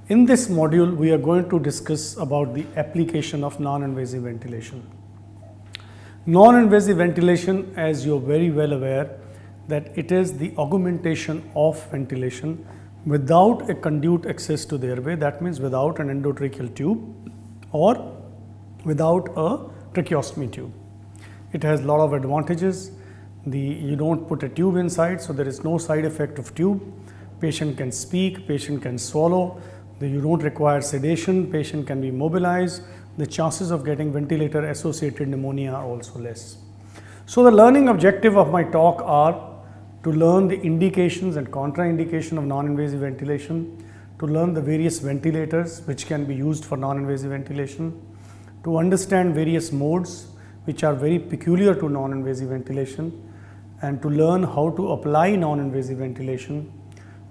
In this module, we are going to discuss about the application of non-invasive ventilation. Non-invasive ventilation, as you're very well aware, that it is the augmentation of ventilation without a conduit access to the airway. That means without an endotracheal tube or without a tracheostomy tube. It has a lot of advantages. You don't put a tube inside, so there is no side effect of tube. Patient can speak, patient can swallow. You don't require sedation, patient can be mobilized. The chances of getting ventilator associated pneumonia are also less. So the learning objective of my talk are to learn the indications and contraindication of non-invasive ventilation, to learn the various ventilators which can be used for non-invasive ventilation, to understand various modes which are very peculiar to non-invasive ventilation, and to learn how to apply non-invasive ventilation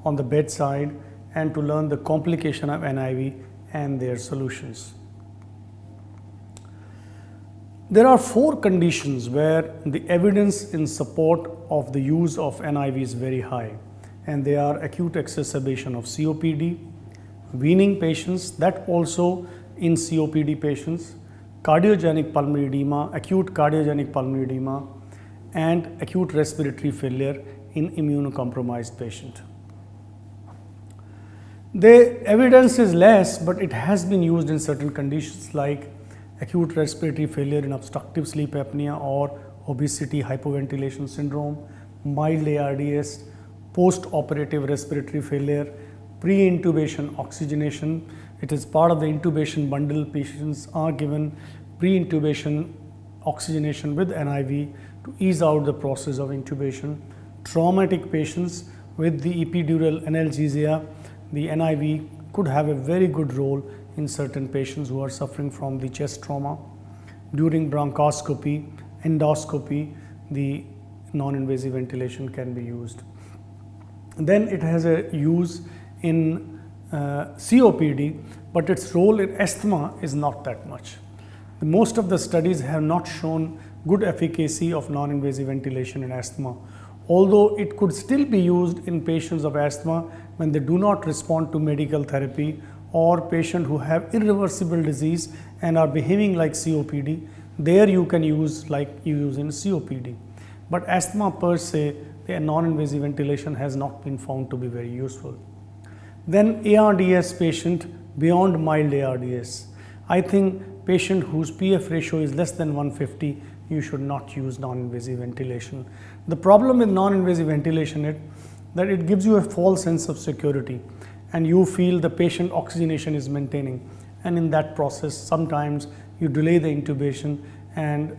on the bedside, and to learn the complication of NIV and their solutions. There are 4 conditions where the evidence in support of the use of NIV is very high, and they are acute exacerbation of COPD, weaning patients, that also in COPD patients, cardiogenic pulmonary edema, acute cardiogenic pulmonary edema, and acute respiratory failure in immunocompromised patient. The evidence is less, but it has been used in certain conditions like acute respiratory failure in obstructive sleep apnea or obesity hypoventilation syndrome, mild ARDS, post-operative respiratory failure, pre-intubation oxygenation. It is part of the intubation bundle. Patients are given pre-intubation oxygenation with NIV to ease out the process of intubation. Traumatic patients with the epidural analgesia, the NIV could have a very good role in certain patients who are suffering from the chest trauma. During bronchoscopy, endoscopy, the non-invasive ventilation can be used. Then it has a use in COPD, but its role in asthma is not that much. Most of the studies have not shown good efficacy of non-invasive ventilation in asthma, although it could still be used in patients of asthma when they do not respond to medical therapy, or patients who have irreversible disease and are behaving like COPD. There you can use like you use in COPD. But asthma per se, the non-invasive ventilation has not been found to be very useful. Then ARDS patient beyond mild ARDS. I think patient whose PF ratio is less than 150, you should not use non-invasive ventilation. The problem with non-invasive ventilation is that it gives you a false sense of security, and you feel the patient oxygenation is maintaining, and in that process sometimes you delay the intubation and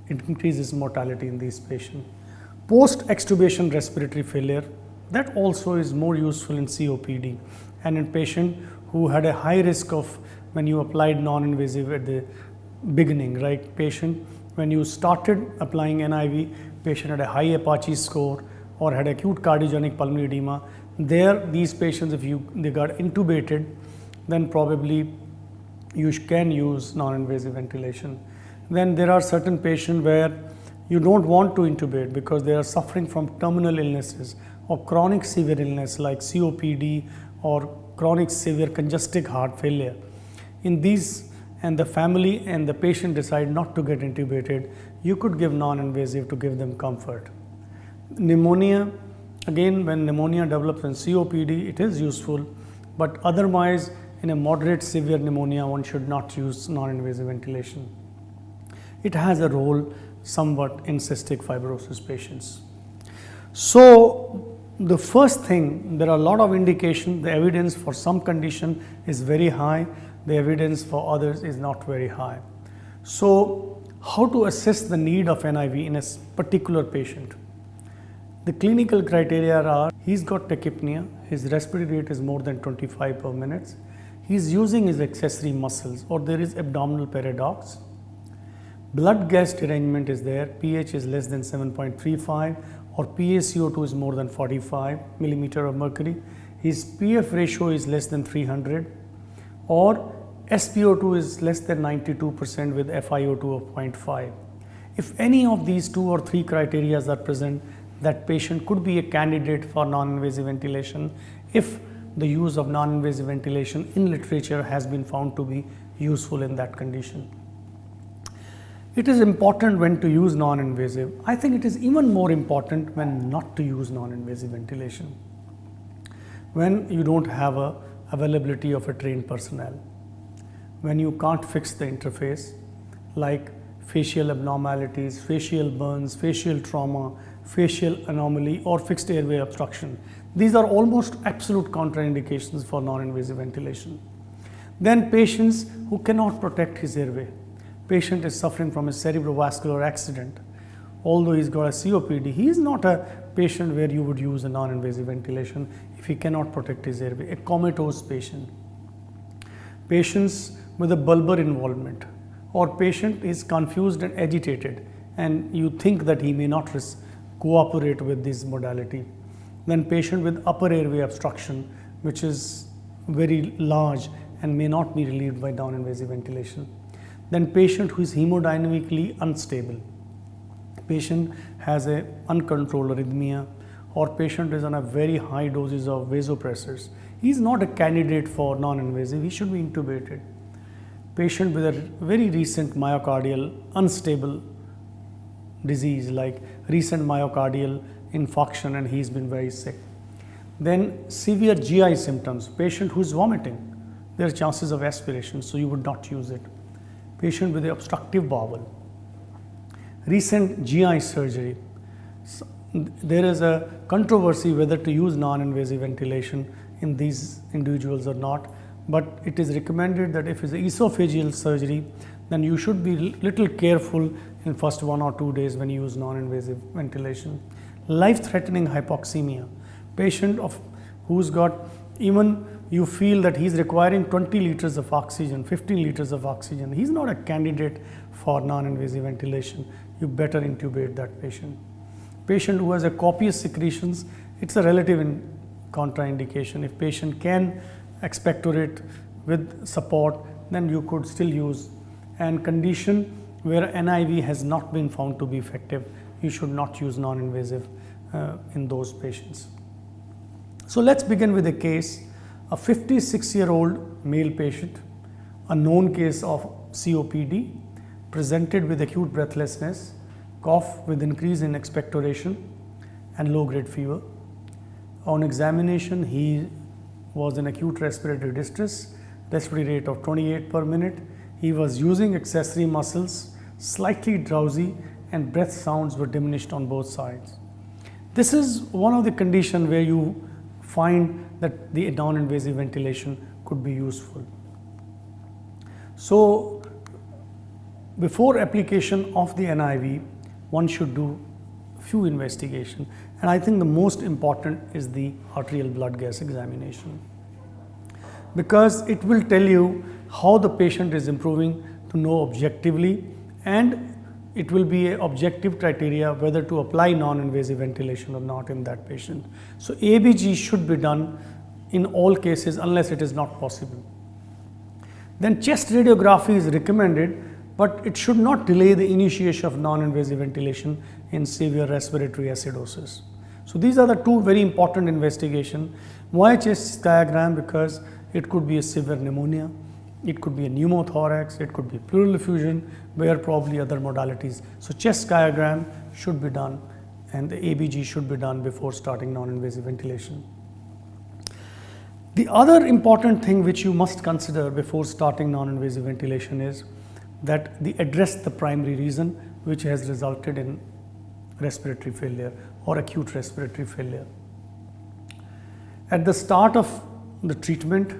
it increases mortality in these patients. Post-extubation respiratory failure, that also is more useful in COPD and in patient who had a high risk of when you applied non-invasive at the beginning, right? Patient, when you started applying NIV, patient had a high Apache score or had acute cardiogenic pulmonary edema. There, these patients, if they got intubated, then probably you can use non-invasive ventilation. Then there are certain patients where you don't want to intubate because they are suffering from terminal illnesses or chronic severe illness like COPD or chronic severe congestive heart failure. In these, and the family and the patient decide not to get intubated, you could give non-invasive to give them comfort. Pneumonia, again, when pneumonia develops in COPD, it is useful, but otherwise in a moderate severe pneumonia, one should not use non-invasive ventilation. It has a role somewhat in cystic fibrosis patients. So the first thing, there are a lot of indications. The evidence for some condition is very high, the evidence for others is not very high. So how to assess the need of NIV in a particular patient? The clinical criteria are, he's got tachypnea, his respiratory rate is more than 25 per minute, he's using his accessory muscles, or there is abdominal paradox. Blood gas derangement is there, pH is less than 7.35, or PaCO2 is more than 45 millimeter of mercury. His PF ratio is less than 300, or SpO2 is less than 92% with FiO2 of 0.5. If any of these 2 or 3 criteria are present, that patient could be a candidate for non-invasive ventilation if the use of non-invasive ventilation in literature has been found to be useful in that condition. It is important when to use non-invasive. I think it is even more important when not to use non-invasive ventilation. When you don't have a availability of a trained personnel, when you can't fix the interface, like facial abnormalities, facial burns, facial trauma, facial anomaly, or fixed airway obstruction. These are almost absolute contraindications for non-invasive ventilation. Then patients who cannot protect his airway. Patient is suffering from a cerebrovascular accident. Although he's got a COPD, he is not a patient where you would use a non-invasive ventilation if he cannot protect his airway. A comatose patient. Patients with a bulbar involvement, or patient is confused and agitated and you think that he may not cooperate with this modality. Then patient with upper airway obstruction, which is very large and may not be relieved by non-invasive ventilation. Then patient who is hemodynamically unstable. Patient has a uncontrolled arrhythmia, or patient is on a very high doses of vasopressors. He is not a candidate for non-invasive, he should be intubated. Patient with a very recent myocardial unstable disease, like recent myocardial infarction, and he's been very sick. Then severe GI symptoms, patient who is vomiting, there are chances of aspiration, so you would not use it. Patient with an obstructive bowel, recent GI surgery. There is a controversy whether to use non-invasive ventilation in these individuals or not, but it is recommended that if it's esophageal surgery, then you should be little careful in first 1 or 2 days when you use non-invasive ventilation. Life-threatening hypoxemia, patient who's got, even you feel that he's requiring 20 liters of oxygen, 15 liters of oxygen, he's not a candidate for non-invasive ventilation. You better intubate that patient. Patient who has a copious secretions, it's a relative contraindication. If patient can expectorate with support, then you could still use. And condition where NIV has not been found to be effective, you should not use non-invasive in those patients. So let's begin with a case, a 56-year-old male patient, a known case of COPD, presented with acute breathlessness, cough with increase in expectoration and low-grade fever. On examination, he was in acute respiratory distress, respiratory rate of 28 per minute. He was using accessory muscles, slightly drowsy, and breath sounds were diminished on both sides. This is one of the conditions where you find that the non-invasive ventilation could be useful. So before application of the NIV, one should do few investigation, and I think the most important is the arterial blood gas examination, because it will tell you how the patient is improving to know objectively, and it will be an objective criteria whether to apply non-invasive ventilation or not in that patient. So ABG should be done in all cases unless it is not possible. Then chest radiography is recommended, but it should not delay the initiation of non-invasive ventilation in severe respiratory acidosis. So these are the two very important investigations. Why chest diagram? Because it could be a severe pneumonia, it could be a pneumothorax, it could be pleural effusion, where probably other modalities. So chest diagram should be done, and the ABG should be done before starting non-invasive ventilation. The other important thing which you must consider before starting non-invasive ventilation is that they address the primary reason which has resulted in respiratory failure or acute respiratory failure. At the start of the treatment,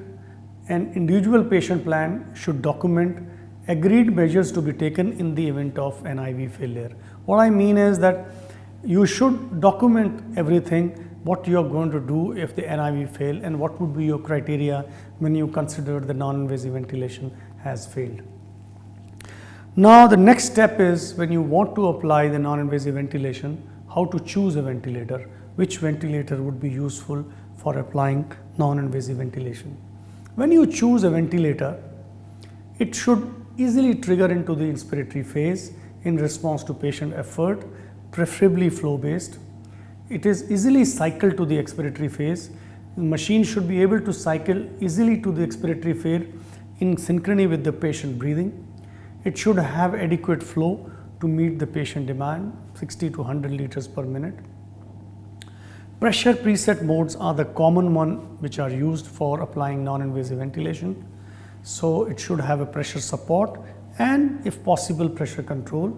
an individual patient plan should document agreed measures to be taken in the event of NIV failure. What I mean is that you should document everything, what you are going to do if the NIV fail, and what would be your criteria when you consider the non-invasive ventilation has failed. Now the next step is, when you want to apply the non-invasive ventilation, how to choose a ventilator, which ventilator would be useful for applying non-invasive ventilation. When you choose a ventilator, it should easily trigger into the inspiratory phase in response to patient effort, preferably flow based. It is easily cycled to the expiratory phase The machine should be able to cycle easily to the expiratory phase in synchrony with the patient breathing. It should have adequate flow to meet the patient demand, 60 to 100 liters per minute. Pressure preset modes are the common one which are used for applying non-invasive ventilation. So it should have a pressure support and, if possible, pressure control,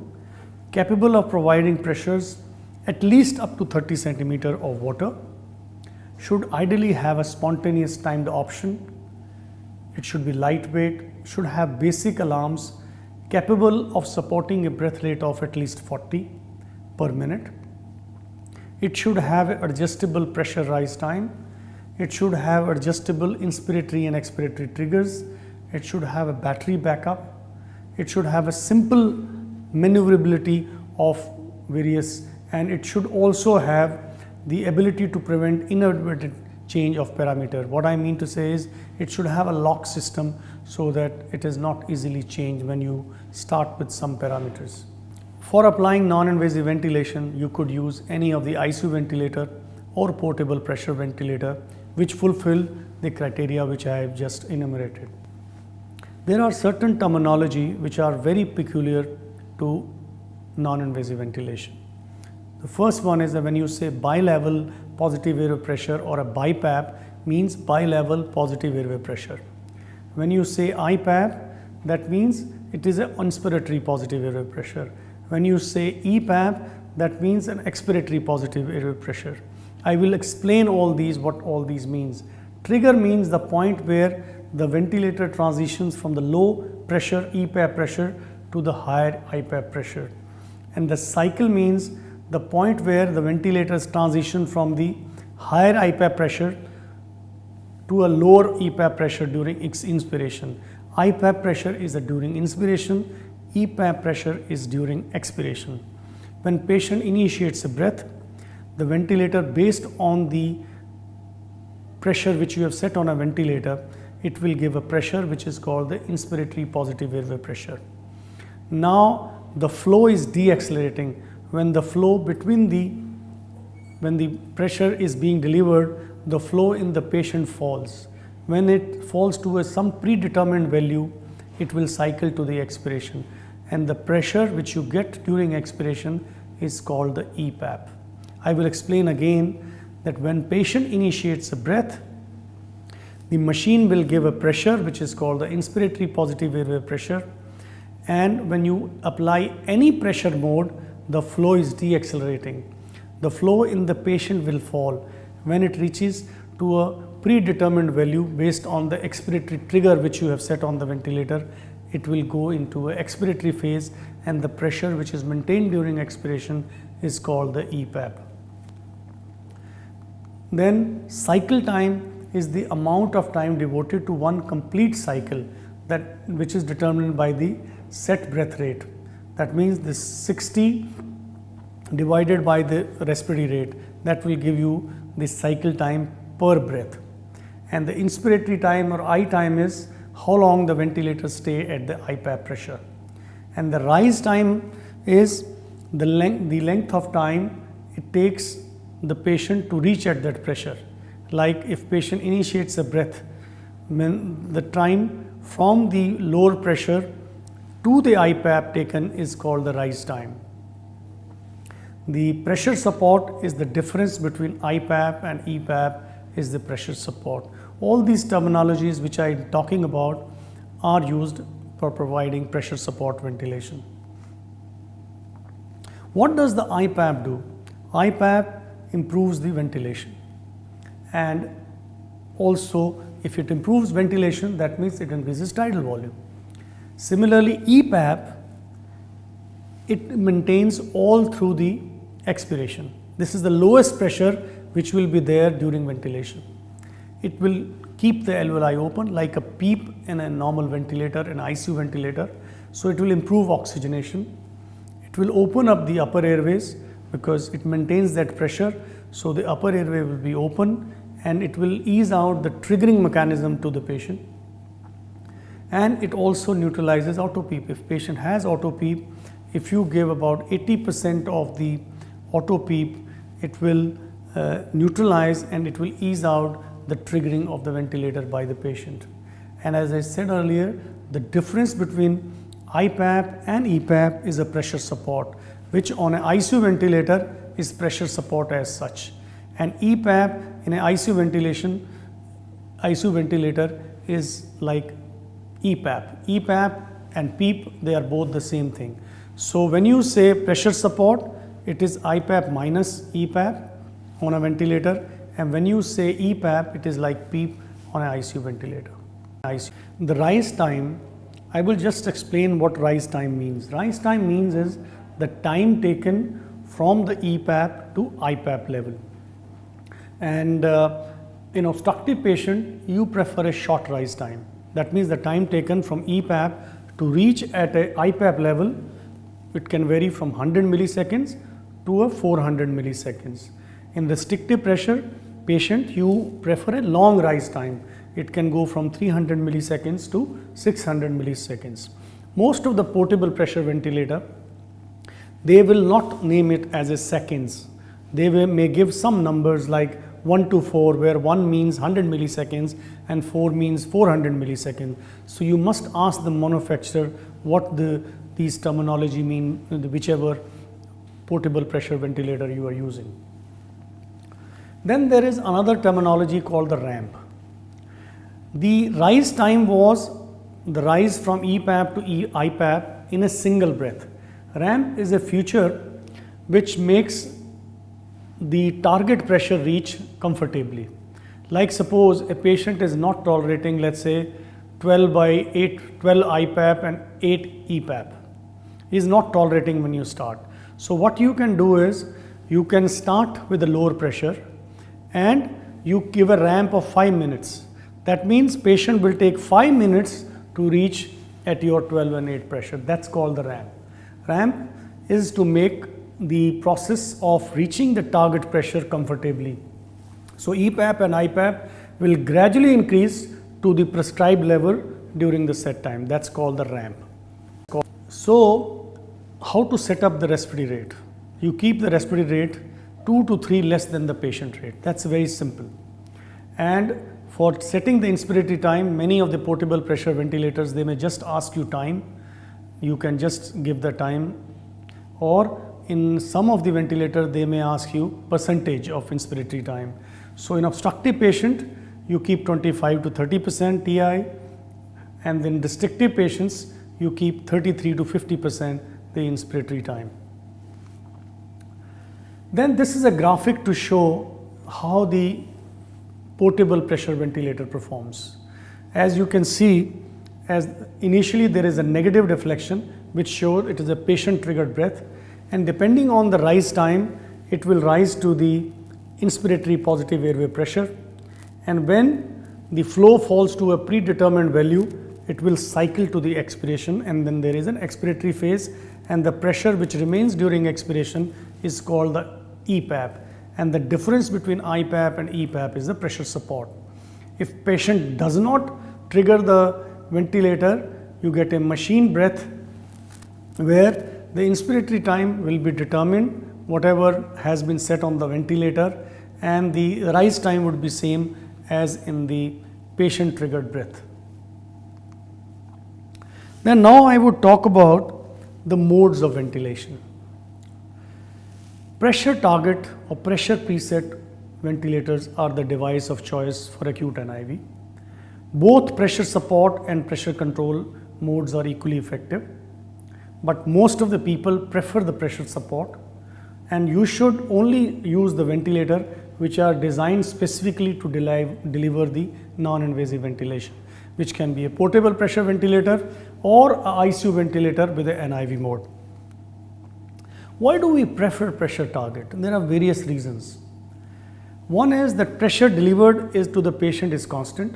capable of providing pressures at least up to 30 centimeter of water, should ideally have a spontaneous timed option. It should be lightweight, should have basic alarms capable of supporting a breath rate of at least 40 per minute. It should have adjustable pressure rise time. It should have adjustable inspiratory and expiratory triggers. It should have a battery backup. It should have a simple maneuverability of various, and it should also have the ability to prevent inadvertent change of parameter. What I mean to say is it should have a lock system so that it is not easily changed when you start with some parameters. For applying non-invasive ventilation, you could use any of the ICU ventilator or portable pressure ventilator which fulfill the criteria which I have just enumerated. There are certain terminology which are very peculiar to non-invasive ventilation. The first one is that when you say bilevel positive airway pressure or a BiPAP, means bilevel positive airway pressure. When you say IPAP, that means it is an inspiratory positive airway pressure. When you say EPAP, that means an expiratory positive airway pressure. I will explain all these, what all these means. Trigger means the point where the ventilator transitions from the low pressure EPAP pressure to the higher IPAP pressure. And the cycle means the point where the ventilators transition from the higher IPAP pressure to a lower EPAP pressure during inspiration. IPAP pressure is during inspiration, EPAP pressure is during expiration. When patient initiates a breath, the ventilator, based on the pressure which you have set on a ventilator, it will give a pressure which is called the inspiratory positive airway pressure. Now the flow is deaccelerating. When the flow between when the pressure is being delivered, the flow in the patient falls. When it falls to some predetermined value, it will cycle to the expiration, and the pressure which you get during expiration is called the EPAP. I will explain again that when patient initiates a breath, the machine will give a pressure which is called the inspiratory positive airway pressure, and when you apply any pressure mode, the flow is deaccelerating. The flow in the patient will fall. When it reaches to a predetermined value based on the expiratory trigger which you have set on the ventilator, it will go into an expiratory phase, and the pressure which is maintained during expiration is called the EPAP. Then cycle time is the amount of time devoted to one complete cycle, which is determined by the set breath rate. That means this 60 divided by the respiratory rate, that will give you the cycle time per breath. And the inspiratory time or I time is how long the ventilator stay at the IPAP pressure. And the rise time is the length of time it takes the patient to reach at that pressure. Like if patient initiates a breath, when the time from the lower pressure to the IPAP taken is called the rise time. The pressure support is the difference between IPAP and EPAP is the pressure support. All these terminologies which I am talking about are used for providing pressure support ventilation. What does the IPAP do? IPAP improves the ventilation, and also if it improves ventilation, that means it increases tidal volume. Similarly, EPAP, it maintains all through the expiration. This is the lowest pressure which will be there during ventilation. It will keep the alveoli open like a PEEP in a normal ventilator, an ICU ventilator. So it will improve oxygenation. It will open up the upper airways because it maintains that pressure. So the upper airway will be open, and it will ease out the triggering mechanism to the patient. And it also neutralizes auto PEEP. If patient has auto PEEP, if you give about 80% of the auto PEEP, it will neutralize and it will ease out the triggering of the ventilator by the patient. And as I said earlier, the difference between IPAP and EPAP is a pressure support, which on an ICU ventilator is pressure support as such. And EPAP in an ICU ventilator is like EPAP. EPAP and PEEP, they are both the same thing. So when you say pressure support, it is IPAP minus EPAP on a ventilator, and when you say EPAP, it is like PEEP on an ICU ventilator. The rise time, I will just explain what rise time means. Rise time means is the time taken from the EPAP to IPAP level. And in obstructive patient, you prefer a short rise time. That means the time taken from EPAP to reach at a IPAP level, it can vary from 100 milliseconds to a 400 milliseconds. In restrictive pressure patient, you prefer a long rise time. It can go from 300 milliseconds to 600 milliseconds. Most of the portable pressure ventilator, they will not name it as a seconds. They may give some numbers like 1 to 4, where 1 means 100 milliseconds and 4 means 400 milliseconds. So you must ask the manufacturer what these terminology mean, whichever portable pressure ventilator you are using. Then there is another terminology called the ramp. The rise time was the rise from EPAP to IPAP in a single breath. Ramp is a feature which makes the target pressure reach comfortably. Like suppose a patient is not tolerating, let's say 12 by 8, 12 IPAP and 8 EPAP. He is not tolerating when you start. So what you can do is, you can start with a lower pressure and you give a ramp of 5 minutes. That means patient will take 5 minutes to reach at your 12 and 8 pressure. That's called the ramp. Ramp is to make the process of reaching the target pressure comfortably. So EPAP and IPAP will gradually increase to the prescribed level during the set time. That's called the ramp. So how to set up the respiratory rate? You keep the respiratory rate 2 to 3 less than the patient rate. That's very simple. And for setting the inspiratory time, many of the portable pressure ventilators, they may just ask you time. You can just give the time, or in some of the ventilators, they may ask you percentage of inspiratory time. So in obstructive patient, you keep 25 to 30% TI, and in restrictive patients, you keep 33 to 50% the inspiratory time. Then this is a graphic to show how the portable pressure ventilator performs. As you can see, as initially there is a negative deflection which shows it is a patient triggered breath, and depending on the rise time, it will rise to the inspiratory positive airway pressure, and when the flow falls to a predetermined value, it will cycle to the expiration, and then there is an expiratory phase, and the pressure which remains during expiration is called the EPAP, and the difference between IPAP and EPAP is the pressure support. If patient does not trigger the ventilator, you get a machine breath where the inspiratory time will be determined whatever has been set on the ventilator, and the rise time would be same as in the patient triggered breath. Then now I would talk about the modes of ventilation. Pressure target or pressure preset ventilators are the device of choice for acute NIV. Both pressure support and pressure control modes are equally effective, but most of the people prefer the pressure support, and you should only use the ventilator which are designed specifically to deliver the non-invasive ventilation, which can be a portable pressure ventilator or a ICU ventilator with a NIV mode. Why do we prefer pressure target? There are various reasons. One is that pressure delivered to the patient is constant,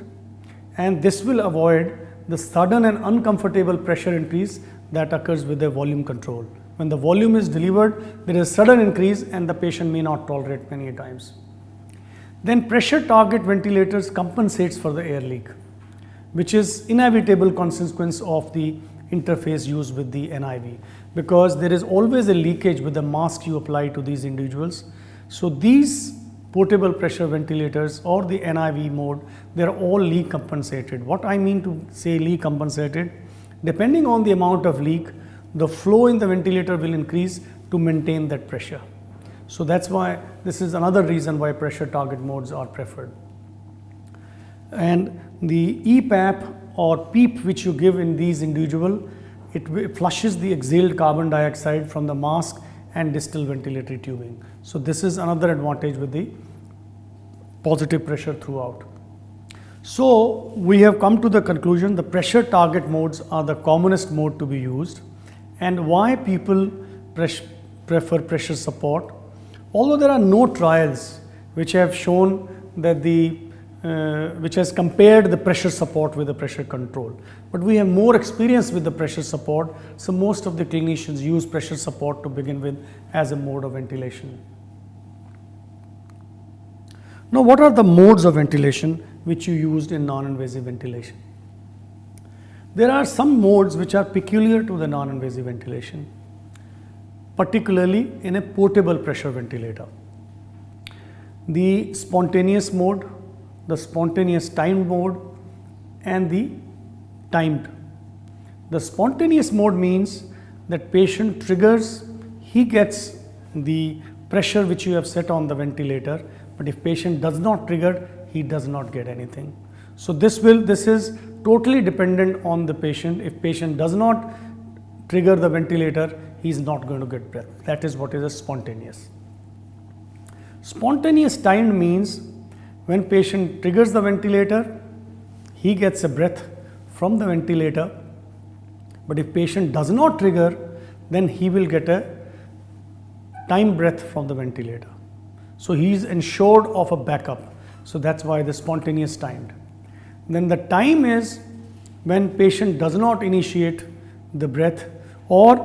and this will avoid the sudden and uncomfortable pressure increase that occurs with the volume control. When the volume is delivered, there is sudden increase and the patient may not tolerate many times. Then pressure target ventilators compensates for the air leak, which is inevitable consequence of the interface used with the NIV, because there is always a leakage with the mask you apply to these individuals. So these portable pressure ventilators or the NIV mode, they're all leak compensated. What I mean to say leak compensated, depending on the amount of leak, the flow in the ventilator will increase to maintain that pressure. So that's why this is another reason why pressure target modes are preferred. And the EPAP or PEEP which you give in these individual, it flushes the exhaled carbon dioxide from the mask and distal ventilatory tubing. So this is another advantage with the positive pressure throughout. So we have come to the conclusion the pressure target modes are the commonest mode to be used, and why people prefer pressure support. Although there are no trials which have shown that which has compared the pressure support with the pressure control, but we have more experience with the pressure support, so most of the clinicians use pressure support to begin with as a mode of ventilation. Now, what are the modes of ventilation which you used in non-invasive ventilation? There are some modes which are peculiar to the non-invasive ventilation, particularly in a portable pressure ventilator. The spontaneous mode, the spontaneous timed mode, and the timed. The spontaneous mode means that patient triggers, he gets the pressure which you have set on the ventilator, but if patient does not trigger, he does not get anything. So this is totally dependent on the patient. If patient does not trigger the ventilator, he is not going to get breath. That is what is a spontaneous. Spontaneous timed means when patient triggers the ventilator, he gets a breath from the ventilator, but if patient does not trigger, then he will get a time breath from the ventilator. So he is ensured of a backup. So that's why the spontaneous timed. Then the time is when patient does not initiate the breath, or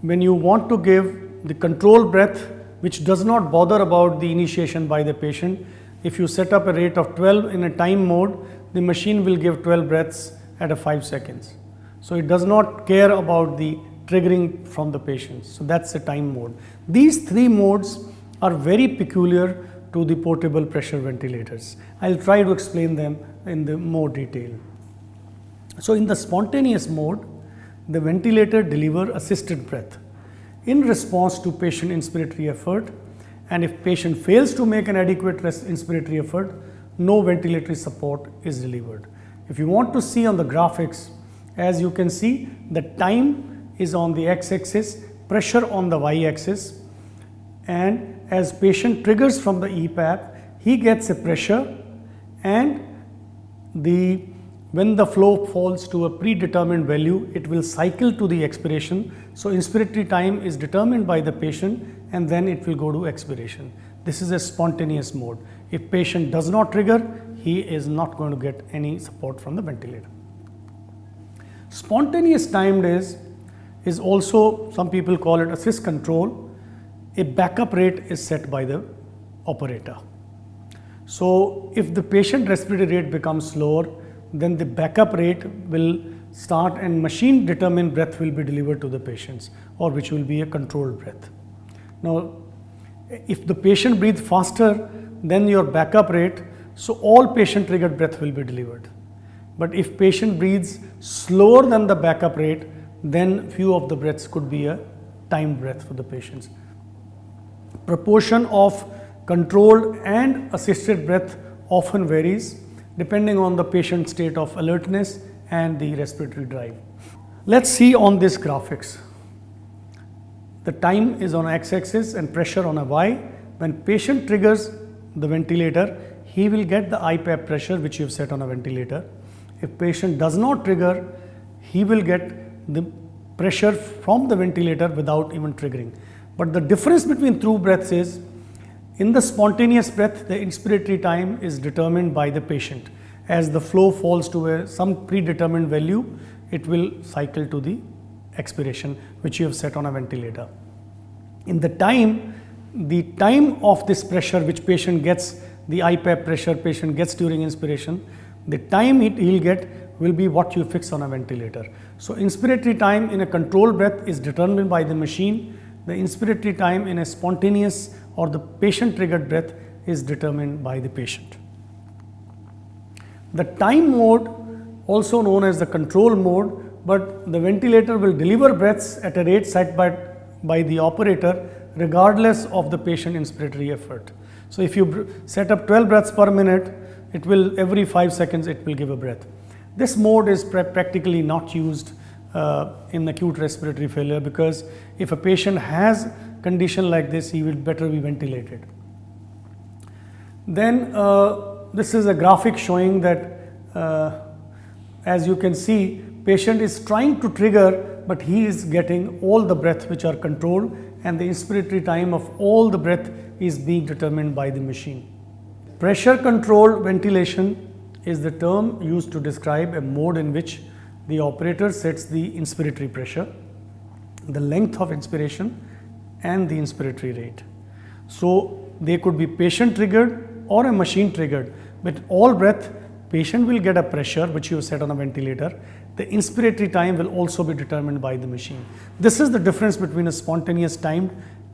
when you want to give the controlled breath which does not bother about the initiation by the patient. If you set up a rate of 12 in a time mode, the machine will give 12 breaths at a 5 seconds. So it does not care about the triggering from the patient. So that's the time mode. These three modes are very peculiar to the portable pressure ventilators. I'll try to explain them in the more detail. So in the spontaneous mode, the ventilator delivers assisted breath in response to patient inspiratory effort, and if patient fails to make an adequate inspiratory effort, no ventilatory support is delivered. If you want to see on the graphics, as you can see, the time is on the x-axis, pressure on the y-axis, and as patient triggers from the EPAP, he gets a pressure, and when the flow falls to a predetermined value, it will cycle to the expiration. So inspiratory time is determined by the patient, and then it will go to expiration. This is a spontaneous mode. If patient does not trigger, he is not going to get any support from the ventilator. Spontaneous timed is also, some people call it assist control. A backup rate is set by the operator. So if the patient respiratory rate becomes slower, then the backup rate will start and machine determined breath will be delivered to the patients, or which will be a controlled breath. Now, if the patient breathes faster than your backup rate, so all patient triggered breath will be delivered. But if patient breathes slower than the backup rate, then few of the breaths could be a timed breath for the patients. Proportion of controlled and assisted breath often varies depending on the patient's state of alertness and the respiratory drive. Let's see on this graphics. The time is on x-axis and pressure on a y. When patient triggers the ventilator, he will get the IPAP pressure which you have set on a ventilator. If patient does not trigger, he will get the pressure from the ventilator without even triggering. But the difference between two breaths is, in the spontaneous breath, the inspiratory time is determined by the patient. As the flow falls to some predetermined value, it will cycle to the expiration which you have set on a ventilator. In the time of this pressure which patient gets, the IPAP pressure patient gets during inspiration, the time he'll get will be what you fix on a ventilator. So inspiratory time in a controlled breath is determined by the machine. The inspiratory time in a spontaneous or the patient triggered breath is determined by the patient. The time mode, also known as the control mode, but the ventilator will deliver breaths at a rate set by the operator regardless of the patient inspiratory effort. So if you set up 12 breaths per minute, it will every 5 seconds it will give a breath. This mode is practically not used in acute respiratory failure, because if a patient has condition like this, he will better be ventilated. Then this is a graphic showing that as you can see, patient is trying to trigger, but he is getting all the breath which are controlled, and the inspiratory time of all the breath is being determined by the machine. Pressure controlled ventilation is the term used to describe a mode in which the operator sets the inspiratory pressure, the length of inspiration and the inspiratory rate. So they could be patient triggered or a machine triggered. With all breath, patient will get a pressure which you have set on a ventilator. The inspiratory time will also be determined by the machine. This is the difference between a spontaneous timed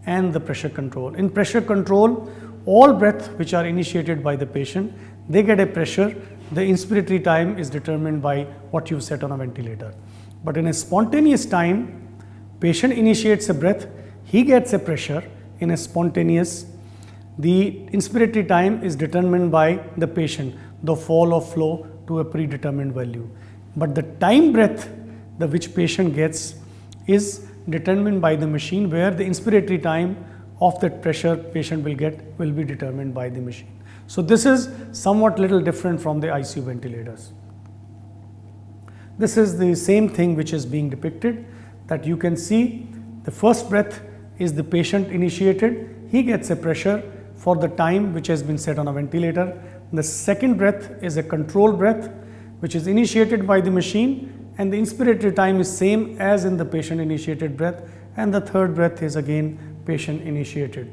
and the pressure control. In pressure control, all breath which are initiated by the patient, they get a pressure. The inspiratory time is determined by what you set on a ventilator. But in a spontaneous time, patient initiates a breath, he gets a pressure. In a spontaneous, the inspiratory time is determined by the patient, the fall or flow to a predetermined value. But the time breath the which patient gets is determined by the machine, where the inspiratory time of that pressure patient will get will be determined by the machine. So this is somewhat little different from the ICU ventilators. This is the same thing which is being depicted, that you can see the first breath is the patient initiated, he gets a pressure for the time which has been set on a ventilator. The second breath is a control breath which is initiated by the machine, and the inspiratory time is same as in the patient initiated breath, and the third breath is again patient initiated.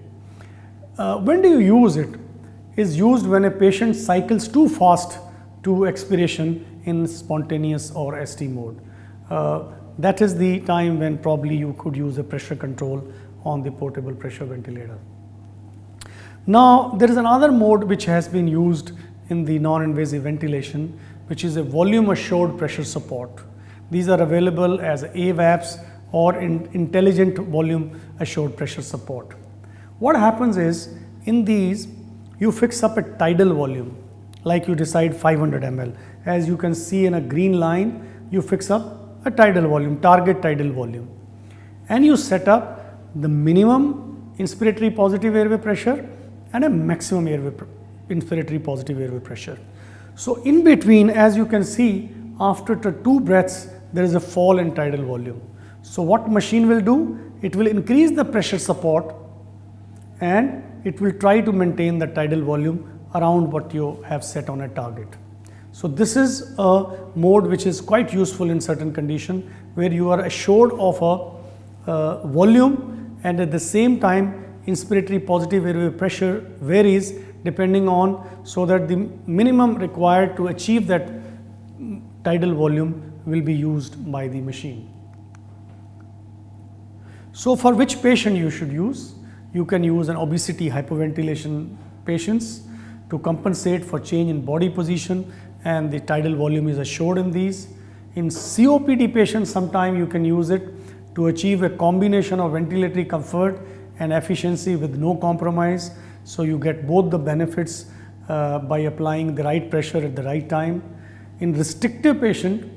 When do you use it? Is used when a patient cycles too fast to expiration in spontaneous or ST mode. That is the time when probably you could use a pressure control on the portable pressure ventilator. Now there is another mode which has been used in the non-invasive ventilation, which is a volume assured pressure support. These are available as AVAPs or intelligent volume assured pressure support. What happens is, in these you fix up a tidal volume, like you decide 500 ml. As you can see in a green line, you fix up a tidal volume, target tidal volume, and you set up the minimum inspiratory positive airway pressure and a maximum inspiratory positive airway pressure. So in between, as you can see, after 2 breaths there is a fall in tidal volume. So what machine will do? It will increase the pressure support and it will try to maintain the tidal volume around what you have set on a target. So this is a mode which is quite useful in certain condition, where you are assured of a volume, and at the same time inspiratory positive airway pressure varies depending on, so that the minimum required to achieve that tidal volume will be used by the machine. So for which patient you should use? You can use an obesity hypoventilation patients to compensate for change in body position, and the tidal volume is assured in these. In COPD patients, sometime you can use it to achieve a combination of ventilatory comfort and efficiency with no compromise. So you get both the benefits by applying the right pressure at the right time. In restrictive patient,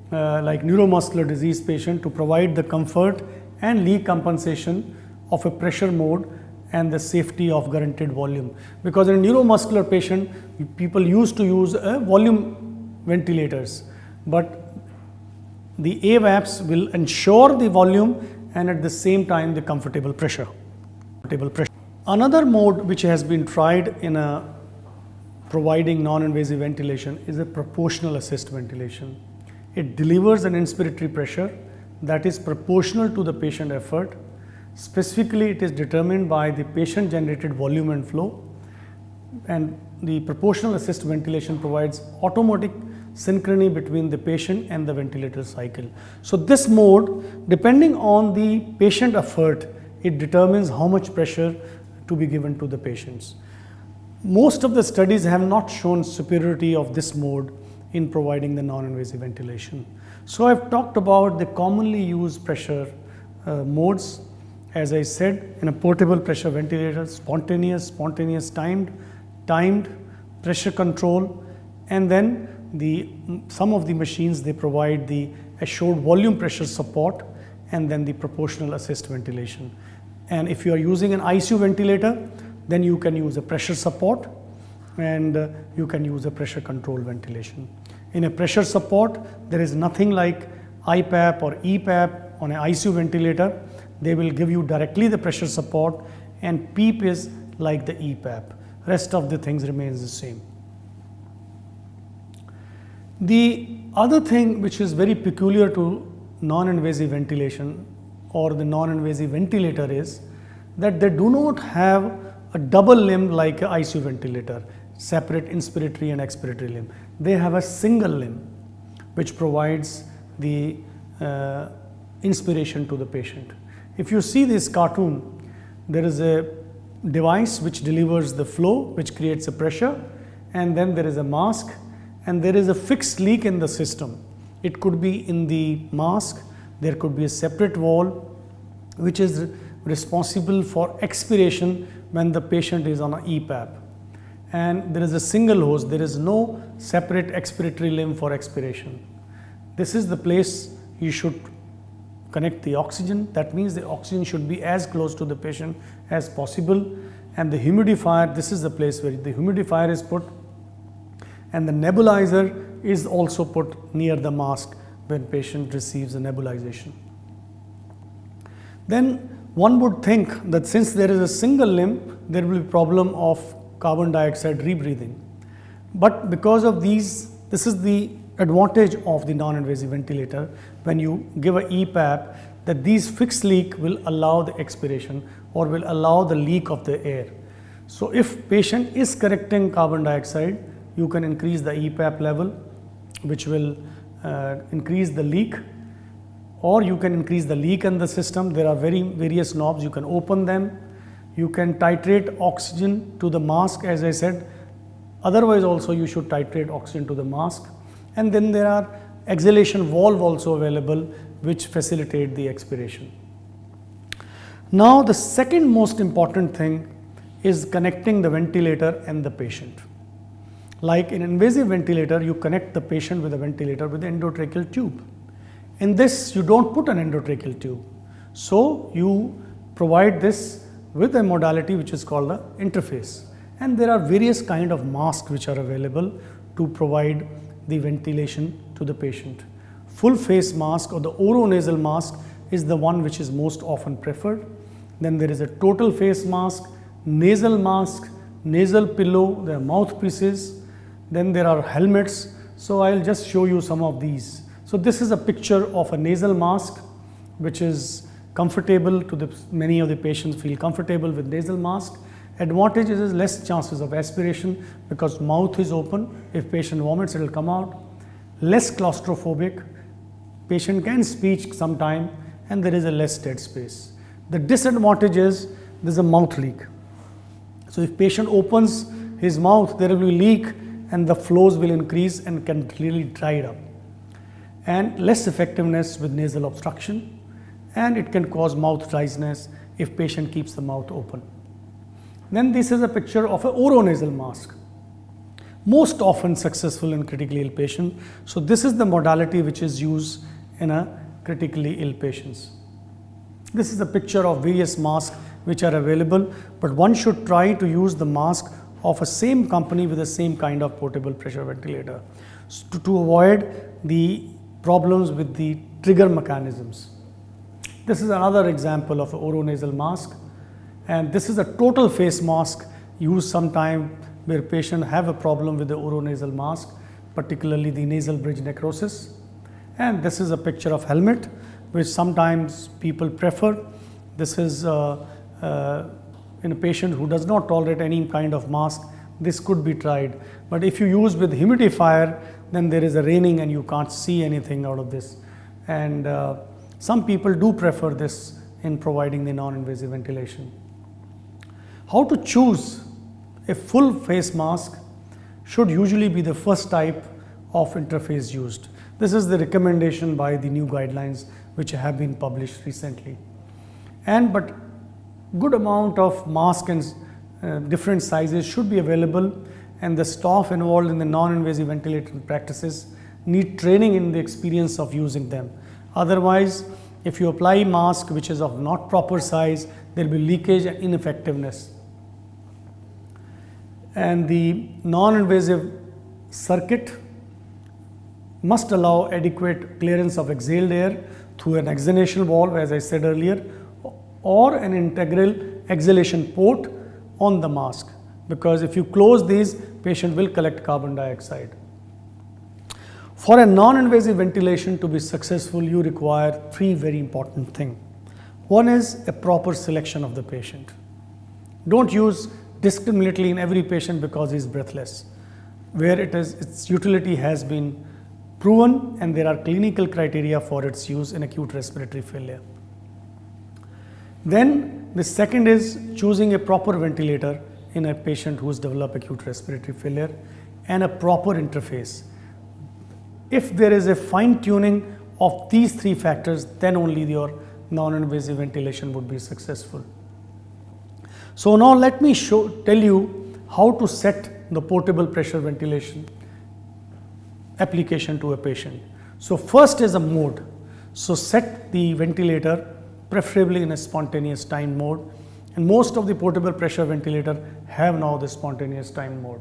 like neuromuscular disease patient, to provide the comfort and leak compensation of a pressure mode and the safety of guaranteed volume. Because in a neuromuscular patient, people used to use volume ventilators, but the AVAPs will ensure the volume and at the same time the comfortable pressure. Another mode which has been tried in providing non-invasive ventilation is a proportional assist ventilation. It delivers an inspiratory pressure that is proportional to the patient effort. Specifically, it is determined by the patient generated volume and flow, and the proportional assist ventilation provides automatic synchrony between the patient and the ventilator cycle. So this mode, depending on the patient effort, it determines how much pressure to be given to the patients. most of the studies have not shown superiority of this mode in providing the non-invasive ventilation. So I've talked about the commonly used pressure modes. As I said, in a portable pressure ventilator, spontaneous timed, pressure control, and then some of the machines, they provide the assured volume pressure support, and then the proportional assist ventilation. And if you are using an ICU ventilator, then you can use a pressure support, and you can use a pressure control ventilation. In a pressure support, there is nothing like IPAP or EPAP on an ICU ventilator. They will give you directly the pressure support, and PEEP is like the EPAP. Rest of the things remains the same. The other thing which is very peculiar to non-invasive ventilation or the non-invasive ventilator is that they do not have a double limb like an ICU ventilator, separate inspiratory and expiratory limb. They have a single limb which provides the inspiration to the patient. If you see this cartoon, there is a device which delivers the flow, which creates a pressure, and then there is a mask, and there is a fixed leak in the system. It could be in the mask, there could be a separate valve which is responsible for expiration when the patient is on an EPAP. And there is a single hose, there is no separate expiratory limb for expiration. This is the place you should connect the oxygen. That means the oxygen should be as close to the patient as possible. And the humidifier, this is the place where the humidifier is put, and the nebulizer is also put near the mask when patient receives a nebulization. Then one would think that since there is a single limb, there will be problem of carbon dioxide rebreathing. But because of these, this is the advantage of the non-invasive ventilator when you give a EPAP, that these fixed leak will allow the expiration or will allow the leak of the air. So if patient is correcting carbon dioxide, you can increase the EPAP level, which will increase the leak, or you can increase the leak in the system. There are various knobs, you can open them. You can titrate oxygen to the mask, as I said. Otherwise also you should titrate oxygen to the mask. And then there are exhalation valve also available which facilitate the expiration. Now the second most important thing is connecting the ventilator and the patient. Like in invasive ventilator, you connect the patient with a ventilator with an endotracheal tube. In this, you don't put an endotracheal tube. So you provide this with a modality which is called the interface. And there are various kind of masks which are available to provide the ventilation to the patient. Full face mask or the oronasal mask is the one which is most often preferred. Then there is a total face mask, nasal mask, nasal pillow, there are mouthpieces. Then there are helmets. So I'll just show you some of these. So this is a picture of a nasal mask which is comfortable to many of the patients feel comfortable with nasal mask. Advantage is less chances of aspiration because mouth is open. If patient vomits, it will come out. Less claustrophobic. Patient can speak sometime, and there is a less dead space. The disadvantage is there is a mouth leak. So if patient opens his mouth, there will be leak and the flows will increase and can really dry it up. And less effectiveness with nasal obstruction, and it can cause mouth dryness if patient keeps the mouth open. Then this is a picture of an oronasal mask, most often successful in critically ill patient. So this is the modality which is used in a critically ill patients. This is a picture of various masks which are available, but one should try to use the mask of a same company with the same kind of portable pressure ventilator to avoid the problems with the trigger mechanisms. This is another example of an oronasal mask, and this is a total face mask used sometime where patients have a problem with the oronasal mask, particularly the nasal bridge necrosis. And this is a picture of helmet which sometimes people prefer. This is in a patient who does not tolerate any kind of mask. This could be tried, but if you use with humidifier, then there is a raining and you can't see anything out of this. And some people do prefer this in providing the non-invasive ventilation. How to choose a full face mask should usually be the first type of interface used. This is the recommendation by the new guidelines which have been published recently. But good amount of mask and different sizes should be available, and the staff involved in the non-invasive ventilation practices need training in the experience of using them. Otherwise, if you apply mask which is of not proper size, there will be leakage and ineffectiveness. And the non-invasive circuit must allow adequate clearance of exhaled air through an exhalation valve, as I said earlier, or an integral exhalation port on the mask, because if you close these, patient will collect carbon dioxide. For a non-invasive ventilation to be successful, you require three very important things. One is a proper selection of the patient. Don't use discriminately in every patient because he is breathless, where its utility has been proven and there are clinical criteria for its use in acute respiratory failure. Then the second is choosing a proper ventilator in a patient who has developed acute respiratory failure, and a proper interface. If there is a fine tuning of these three factors, then only your non-invasive ventilation would be successful. So now let me tell you how to set the portable pressure ventilation application to a patient. So first is a mode. So set the ventilator preferably in a spontaneous time mode, and most of the portable pressure ventilator have now the spontaneous time mode.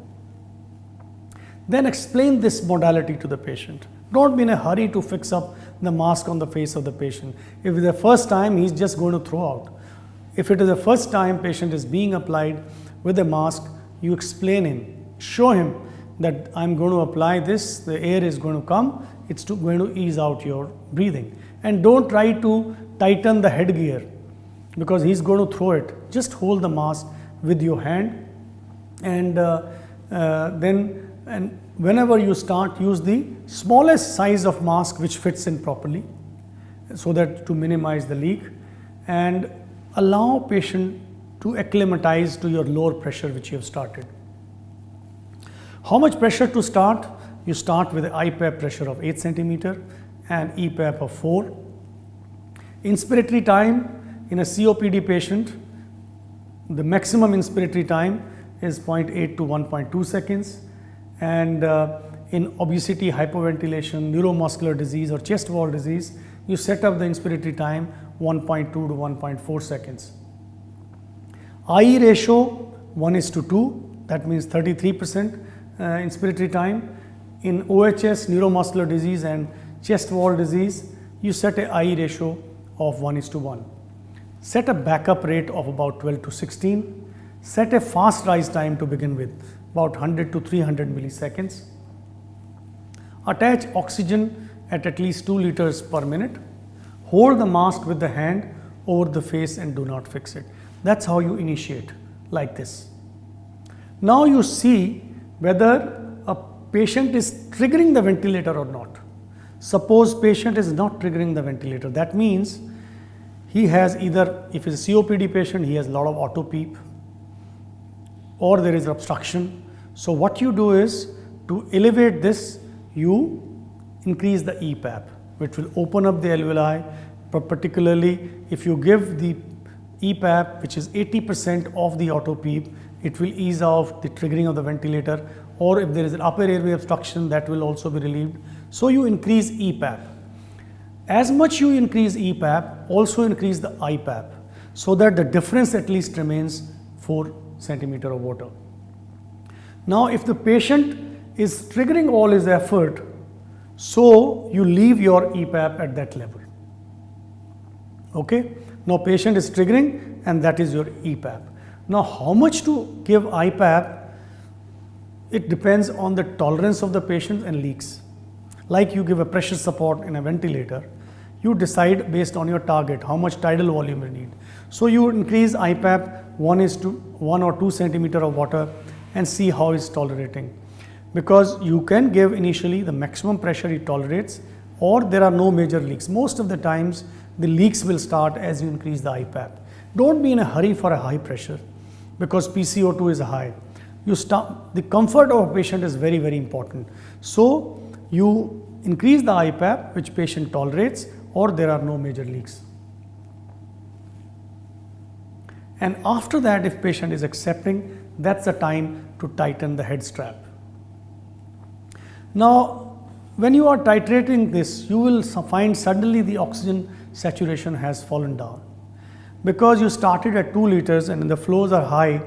Then explain this modality to the patient. Don't be in a hurry to fix up the mask on the face of the patient. If it's the first time, he's just going to throw out. If it is the first time patient is being applied with a mask, you explain him, show him that I'm going to apply this, the air is going to come, it's going to ease out your breathing. And don't try to tighten the headgear because he's going to throw it. Just hold the mask with your hand, and then whenever you start, use the smallest size of mask which fits in properly, so that to minimize the leak, and allow patient to acclimatize to your lower pressure which you have started. How much pressure to start? You start with an IPAP pressure of 8 centimeter and EPAP of 4. Inspiratory time in a COPD patient, the maximum inspiratory time is 0.8 to 1.2 seconds, and in obesity, hypoventilation, neuromuscular disease or chest wall disease, you set up the inspiratory time 1.2 to 1.4 seconds. IE ratio 1:2, that means 33% inspiratory time. In OHS, neuromuscular disease and chest wall disease, you set a IE ratio of 1:1. Set a backup rate of about 12 to 16. Set a fast rise time to begin with, about 100 to 300 milliseconds. Attach oxygen at least 2 liters per minute. Hold the mask with the hand over the face and do not fix it. That's how you initiate, like this. Now you see whether a patient is triggering the ventilator or not. Suppose patient is not triggering the ventilator. That means he has either, if it's a COPD patient, he has a lot of auto PEEP, or there is obstruction. So what you do is, to elevate this, you increase the EPAP, which will open up the alveoli, but particularly if you give the EPAP, which is 80% of the auto PEEP, it will ease off the triggering of the ventilator, or if there is an upper airway obstruction, that will also be relieved. So you increase EPAP. As much you increase EPAP, also increase the IPAP, so that the difference at least remains 4 centimeter of water. Now if the patient is triggering all his effort, so you leave your EPAP at that level. Okay, now patient is triggering and that is your EPAP. Now how much to give IPAP? It depends on the tolerance of the patient and leaks. Like you give a pressure support in a ventilator, you decide based on your target how much tidal volume you need. So you increase IPAP 1 or 2 centimeter of water and see how it's tolerating. Because you can give initially the maximum pressure it tolerates, or there are no major leaks. Most of the times the leaks will start as you increase the IPAP. Don't be in a hurry for a high pressure because PCO2 is high. the comfort of a patient is very, very important. So you increase the IPAP which patient tolerates, or there are no major leaks. And after that, if patient is accepting, that's the time to tighten the head strap. Now, when you are titrating this, you will find suddenly the oxygen saturation has fallen down, because you started at 2 liters and the flows are high,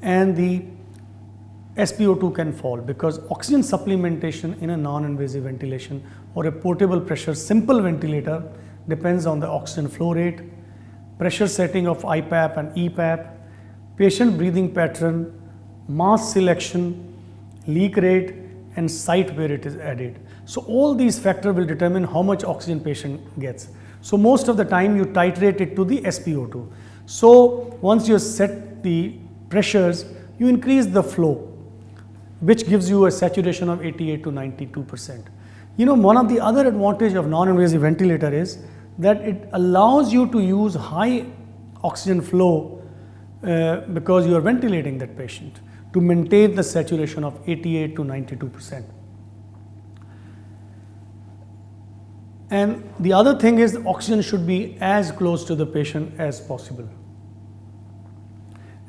and the SpO2 can fall, because oxygen supplementation in a non-invasive ventilation or a portable pressure simple ventilator depends on the oxygen flow rate, pressure setting of IPAP and EPAP, patient breathing pattern, mask selection, leak rate, and site where it is added. So all these factors will determine how much oxygen patient gets. So most of the time you titrate it to the SpO2. So once you set the pressures, you increase the flow, which gives you a saturation of 88 to 92%. One of the other advantage of non-invasive ventilator is that it allows you to use high oxygen flow because you are ventilating that patient to maintain the saturation of 88 to 92%. And the other thing is, the oxygen should be as close to the patient as possible.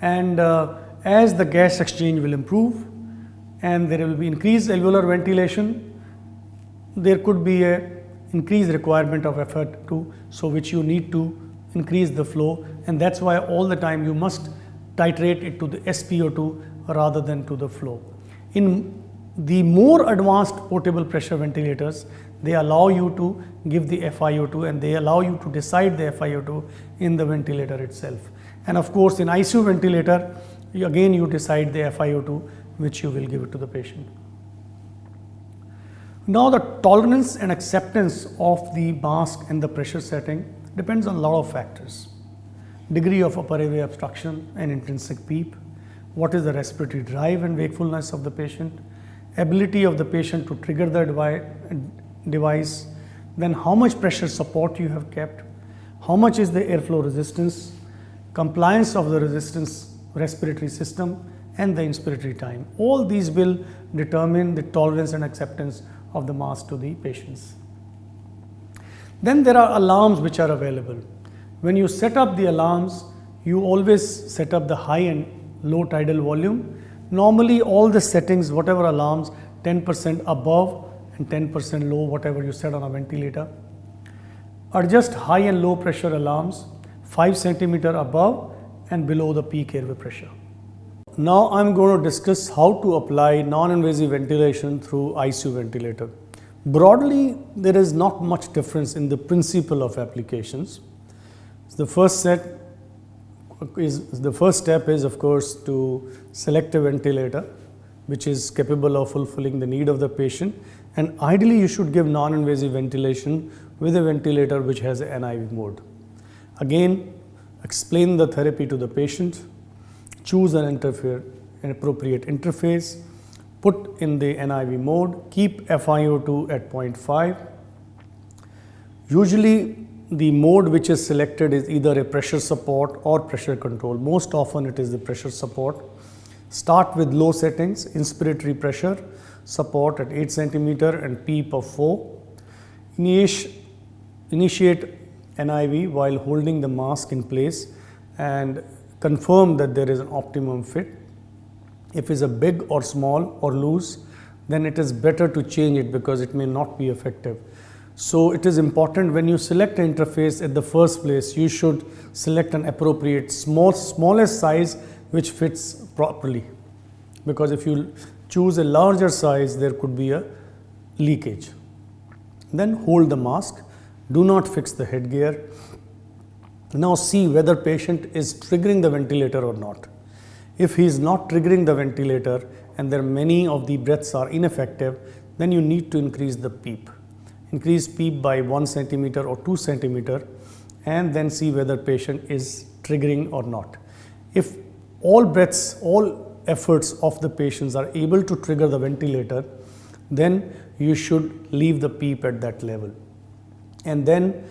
And as the gas exchange will improve and there will be increased alveolar ventilation, there could be a increased requirement of FiO2, so which you need to increase the flow, and that's why all the time you must titrate it to the SpO2 rather than to the flow. In the more advanced portable pressure ventilators, they allow you to give the FiO2 and they allow you to decide the FiO2 in the ventilator itself. And of course, in ICU ventilator, you decide the FiO2 which you will give it to the patient. Now the tolerance and acceptance of the mask and the pressure setting depends on a lot of factors. Degree of upper airway obstruction and intrinsic PEEP, what is the respiratory drive and wakefulness of the patient, ability of the patient to trigger the device, then how much pressure support you have kept, how much is the airflow resistance, compliance of the resistance respiratory system, and the inspiratory time. All these will determine the tolerance and acceptance of the mask to the patients. Then there are alarms which are available. When you set up the alarms, you always set up the high and low tidal volume. Normally all the settings, whatever alarms, 10% above and 10% low, whatever you set on a ventilator. Adjust high and low pressure alarms 5 centimeter above and below the peak airway pressure. Now I'm going to discuss how to apply non-invasive ventilation through ICU ventilator. Broadly, there is not much difference in the principle of applications. The first step is, of course, to select a ventilator which is capable of fulfilling the need of the patient, and ideally you should give non-invasive ventilation with a ventilator which has an NIV mode. Again, explain the therapy to the patient, choose an appropriate interface, put in the NIV mode, keep FiO2 at 0.5. Usually the mode which is selected is either a pressure support or pressure control. Most often it is the pressure support. Start with low settings, inspiratory pressure support at 8 centimeter and PEEP of 4. Initiate NIV while holding the mask in place and confirm that there is an optimum fit. If it's a big or small or loose, then it is better to change it because it may not be effective. So it is important when you select an interface at the first place, you should select an appropriate smallest size which fits properly, because if you choose a larger size, there could be a leakage. Then hold the mask, do not fix the headgear. Now see whether patient is triggering the ventilator or not. If he is not triggering the ventilator and there many of the breaths are ineffective, then you need to increase the PEEP. Increase PEEP by 1 centimeter or 2 centimeter and then see whether patient is triggering or not. If all breaths, all efforts of the patients are able to trigger the ventilator, then you should leave the PEEP at that level. And then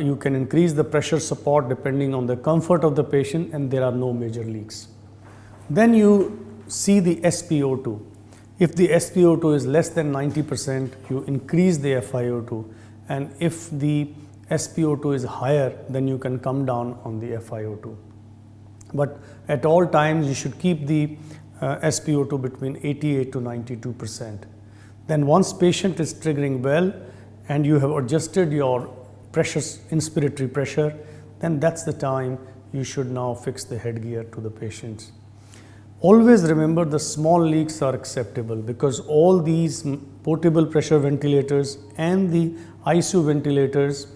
you can increase the pressure support depending on the comfort of the patient and there are no major leaks. Then you see the SpO2. If the SpO2 is less than 90%, you increase the FiO2, and if the SpO2 is higher, then you can come down on the FiO2. But at all times, you should keep the SpO2 between 88 to 92%. Then once patient is triggering well and you have adjusted your pressure, inspiratory pressure, then that's the time you should now fix the headgear to the patient. Always remember the small leaks are acceptable, because all these portable pressure ventilators and the ICU ventilators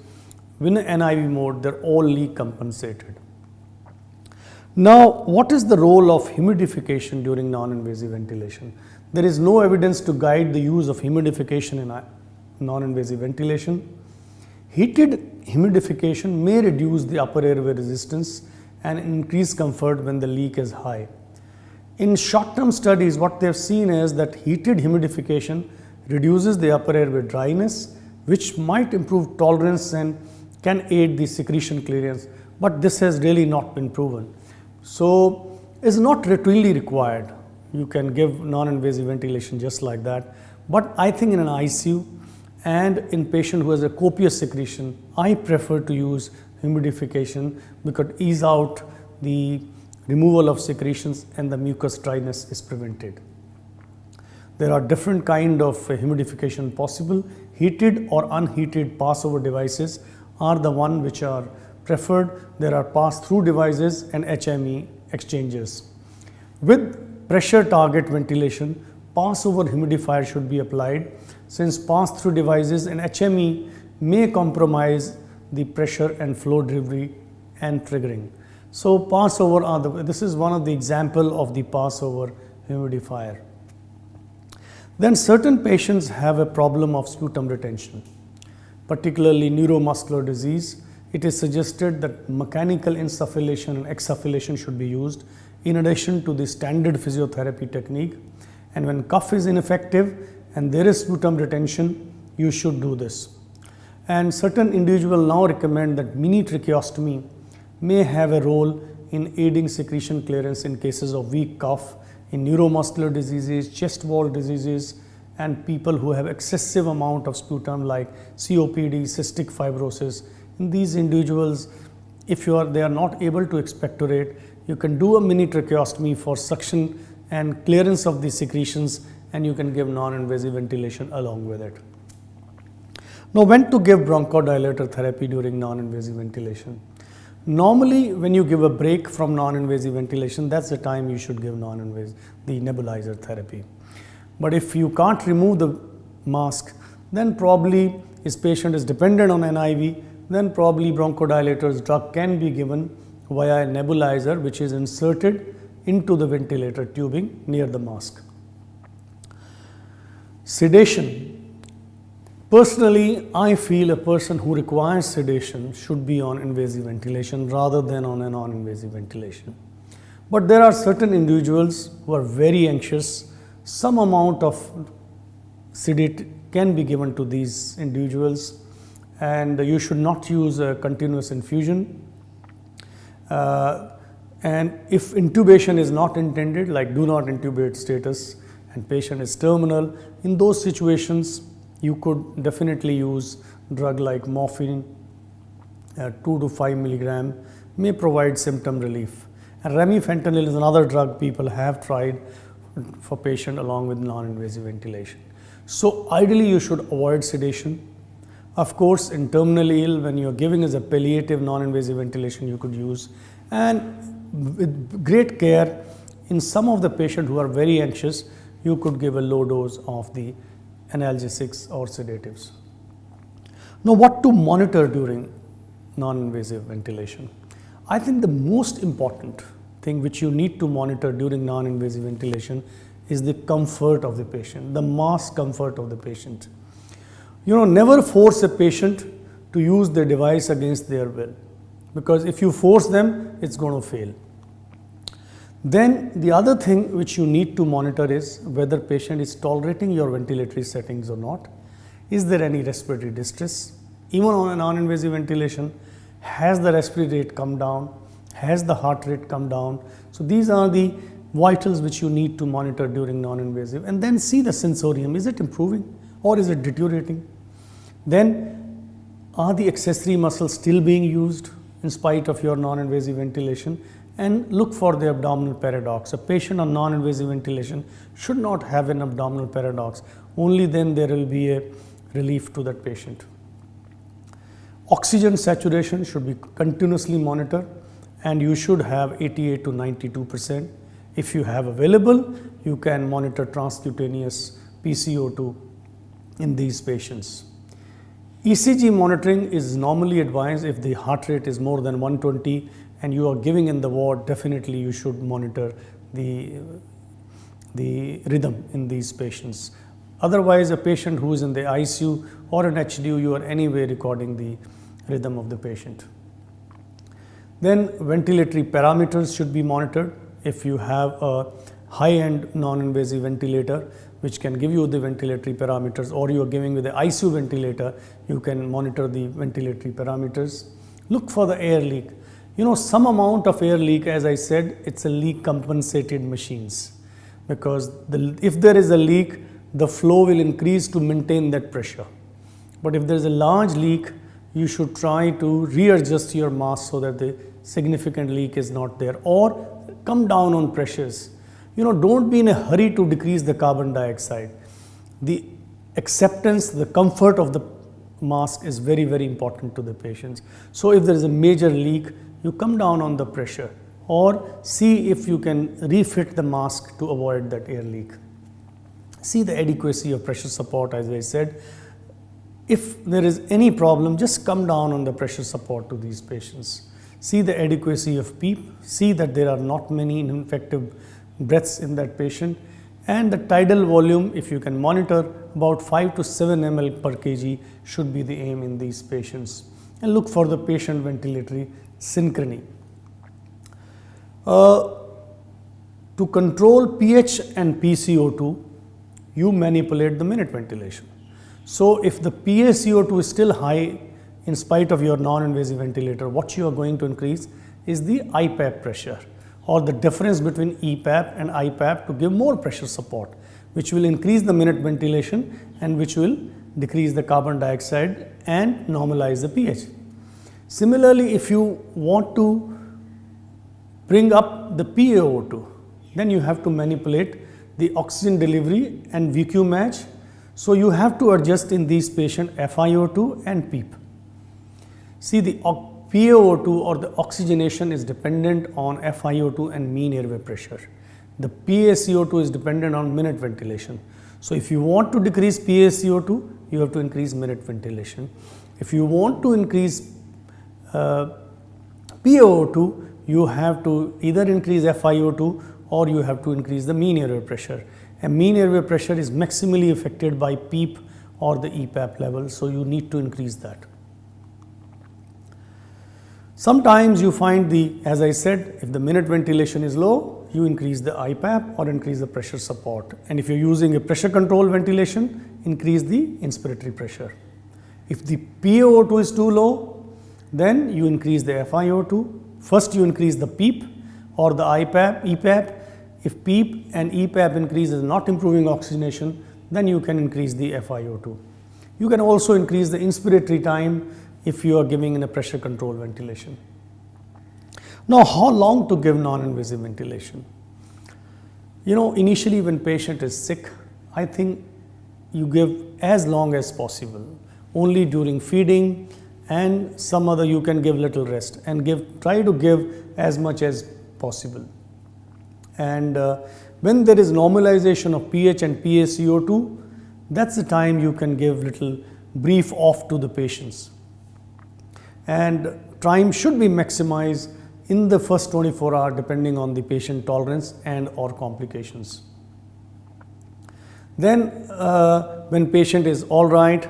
in NIV mode, they're all leak compensated. Now, what is the role of humidification during non-invasive ventilation? There is no evidence to guide the use of humidification in non-invasive ventilation. Heated humidification may reduce the upper airway resistance and increase comfort when the leak is high. In short-term studies, what they have seen is that heated humidification reduces the upper airway dryness, which might improve tolerance and can aid the secretion clearance, but this has really not been proven. So, it's not routinely required. You can give non-invasive ventilation just like that, but I think in an ICU and in patient who has a copious secretion, I prefer to use humidification because it ease out the removal of secretions and the mucus dryness is prevented. There are different kind of humidification possible. Heated or unheated pass-over devices are the one which are preferred. There are pass-through devices and HME exchangers. With pressure target ventilation, pass-over humidifier should be applied, since pass-through devices and HME may compromise the pressure and flow delivery and triggering. So pass-over this is one of the example of the pass-over humidifier. Then certain patients have a problem of sputum retention, particularly neuromuscular disease. It is suggested that mechanical insufflation and exsufflation should be used in addition to the standard physiotherapy technique. And when cuff is ineffective and there is sputum retention, you should do this. And certain individuals now recommend that mini tracheostomy may have a role in aiding secretion clearance in cases of weak cough, in neuromuscular diseases, chest wall diseases, and people who have excessive amount of sputum like COPD, cystic fibrosis. In these individuals, if they are not able to expectorate, you can do a mini tracheostomy for suction and clearance of the secretions, and you can give non-invasive ventilation along with it. Now, when to give bronchodilator therapy during non-invasive ventilation? Normally, when you give a break from non-invasive ventilation, that's the time you should give non-invasive, the nebulizer therapy. But if you can't remove the mask, then probably this patient is dependent on NIV, then probably bronchodilator's drug can be given via a nebulizer which is inserted into the ventilator tubing near the mask. Sedation. Personally, I feel a person who requires sedation should be on invasive ventilation rather than on a non-invasive ventilation. But there are certain individuals who are very anxious. Some amount of sedate can be given to these individuals, and you should not use a continuous infusion. And if intubation is not intended, like do not intubate status, and patient is terminal, in those situations, you could definitely use drug like morphine, 2 to 5 milligram, may provide symptom relief. And remifentanil is another drug people have tried for patient along with non-invasive ventilation. So ideally you should avoid sedation. Of course, in terminally ill, when you're giving as a palliative non-invasive ventilation, you could use. And with great care, in some of the patients who are very anxious, you could give a low dose of the analgesics or sedatives. Now, what to monitor during non-invasive ventilation? I think the most important thing which you need to monitor during non-invasive ventilation is the comfort of the patient, the mask comfort of the patient. Never force a patient to use the device against their will, because if you force them, it's going to fail. Then the other thing which you need to monitor is whether patient is tolerating your ventilatory settings or not. Is there any respiratory distress? Even on a non-invasive ventilation, has the respiratory rate come down? Has the heart rate come down? So these are the vitals which you need to monitor during non-invasive, and then see the sensorium. Is it improving or is it deteriorating? Then, are the accessory muscles still being used in spite of your non-invasive ventilation? And look for the abdominal paradox. A patient on non-invasive ventilation should not have an abdominal paradox. Only then there will be a relief to that patient. Oxygen saturation should be continuously monitored, and you should have 88 to 92%. If you have available, you can monitor transcutaneous PCO2 in these patients. ECG monitoring is normally advised if the heart rate is more than 120 and you are giving in the ward. Definitely you should monitor the rhythm in these patients. Otherwise, a patient who is in the ICU or an HDU, you are anyway recording the rhythm of the patient. Then ventilatory parameters should be monitored. If you have a high-end non-invasive ventilator which can give you the ventilatory parameters, or you are giving with the ICU ventilator, you can monitor the ventilatory parameters. Look for the air leak. You know, some amount of air leak, as I said, it's a leak compensated machines, because if there is a leak, the flow will increase to maintain that pressure. But if there is a large leak, you should try to readjust your mask so that the significant leak is not there, or come down on pressures. You know, don't be in a hurry to decrease the carbon dioxide. The acceptance, the comfort of the mask is very, very important to the patients. So if there is a major leak, you come down on the pressure, or see if you can refit the mask to avoid that air leak. See the adequacy of pressure support, as I said. If there is any problem, just come down on the pressure support to these patients. See the adequacy of PEEP, see that there are not many ineffective breaths in that patient, and the tidal volume, if you can monitor, about 5 to 7 ml per kg should be the aim in these patients. And look for the patient ventilatory synchrony. To control pH and PCO2, you manipulate the minute ventilation. So if the PaCO2 is still high in spite of your non-invasive ventilator, what you are going to increase is the IPAP pressure, or the difference between EPAP and IPAP, to give more pressure support, which will increase the minute ventilation and which will decrease the carbon dioxide and normalize the pH. Similarly, if you want to bring up the PaO2, then you have to manipulate the oxygen delivery and VQ match. So you have to adjust in these patients FiO2 and PEEP. See, the PaO2 or the oxygenation is dependent on FiO2 and mean airway pressure. The PaCO2 is dependent on minute ventilation. So if you want to decrease PaCO2, you have to increase minute ventilation. If you want to increase PaO2, you have to either increase FiO2 or you have to increase the mean airway pressure. And mean airway pressure is maximally affected by PEEP or the EPAP level, so you need to increase that. Sometimes you find as I said, if the minute ventilation is low, you increase the IPAP or increase the pressure support. And if you're using a pressure control ventilation, increase the inspiratory pressure. If the PaO2 is too low, then you increase the FiO2. First you increase the PEEP or the IPAP, EPAP. If PEEP and EPAP increase is not improving oxygenation, then you can increase the FiO2. You can also increase the inspiratory time if you are giving in a pressure control ventilation. Now, how long to give non-invasive ventilation? You know, initially when patient is sick, I think you give as long as possible. Only during feeding and some other you can give little rest, and try to give as much as possible. And when there is normalization of pH and PaCO2, that's the time you can give little brief off to the patients. And time should be maximized in the first 24 hours depending on the patient tolerance and or complications. Then when patient is all right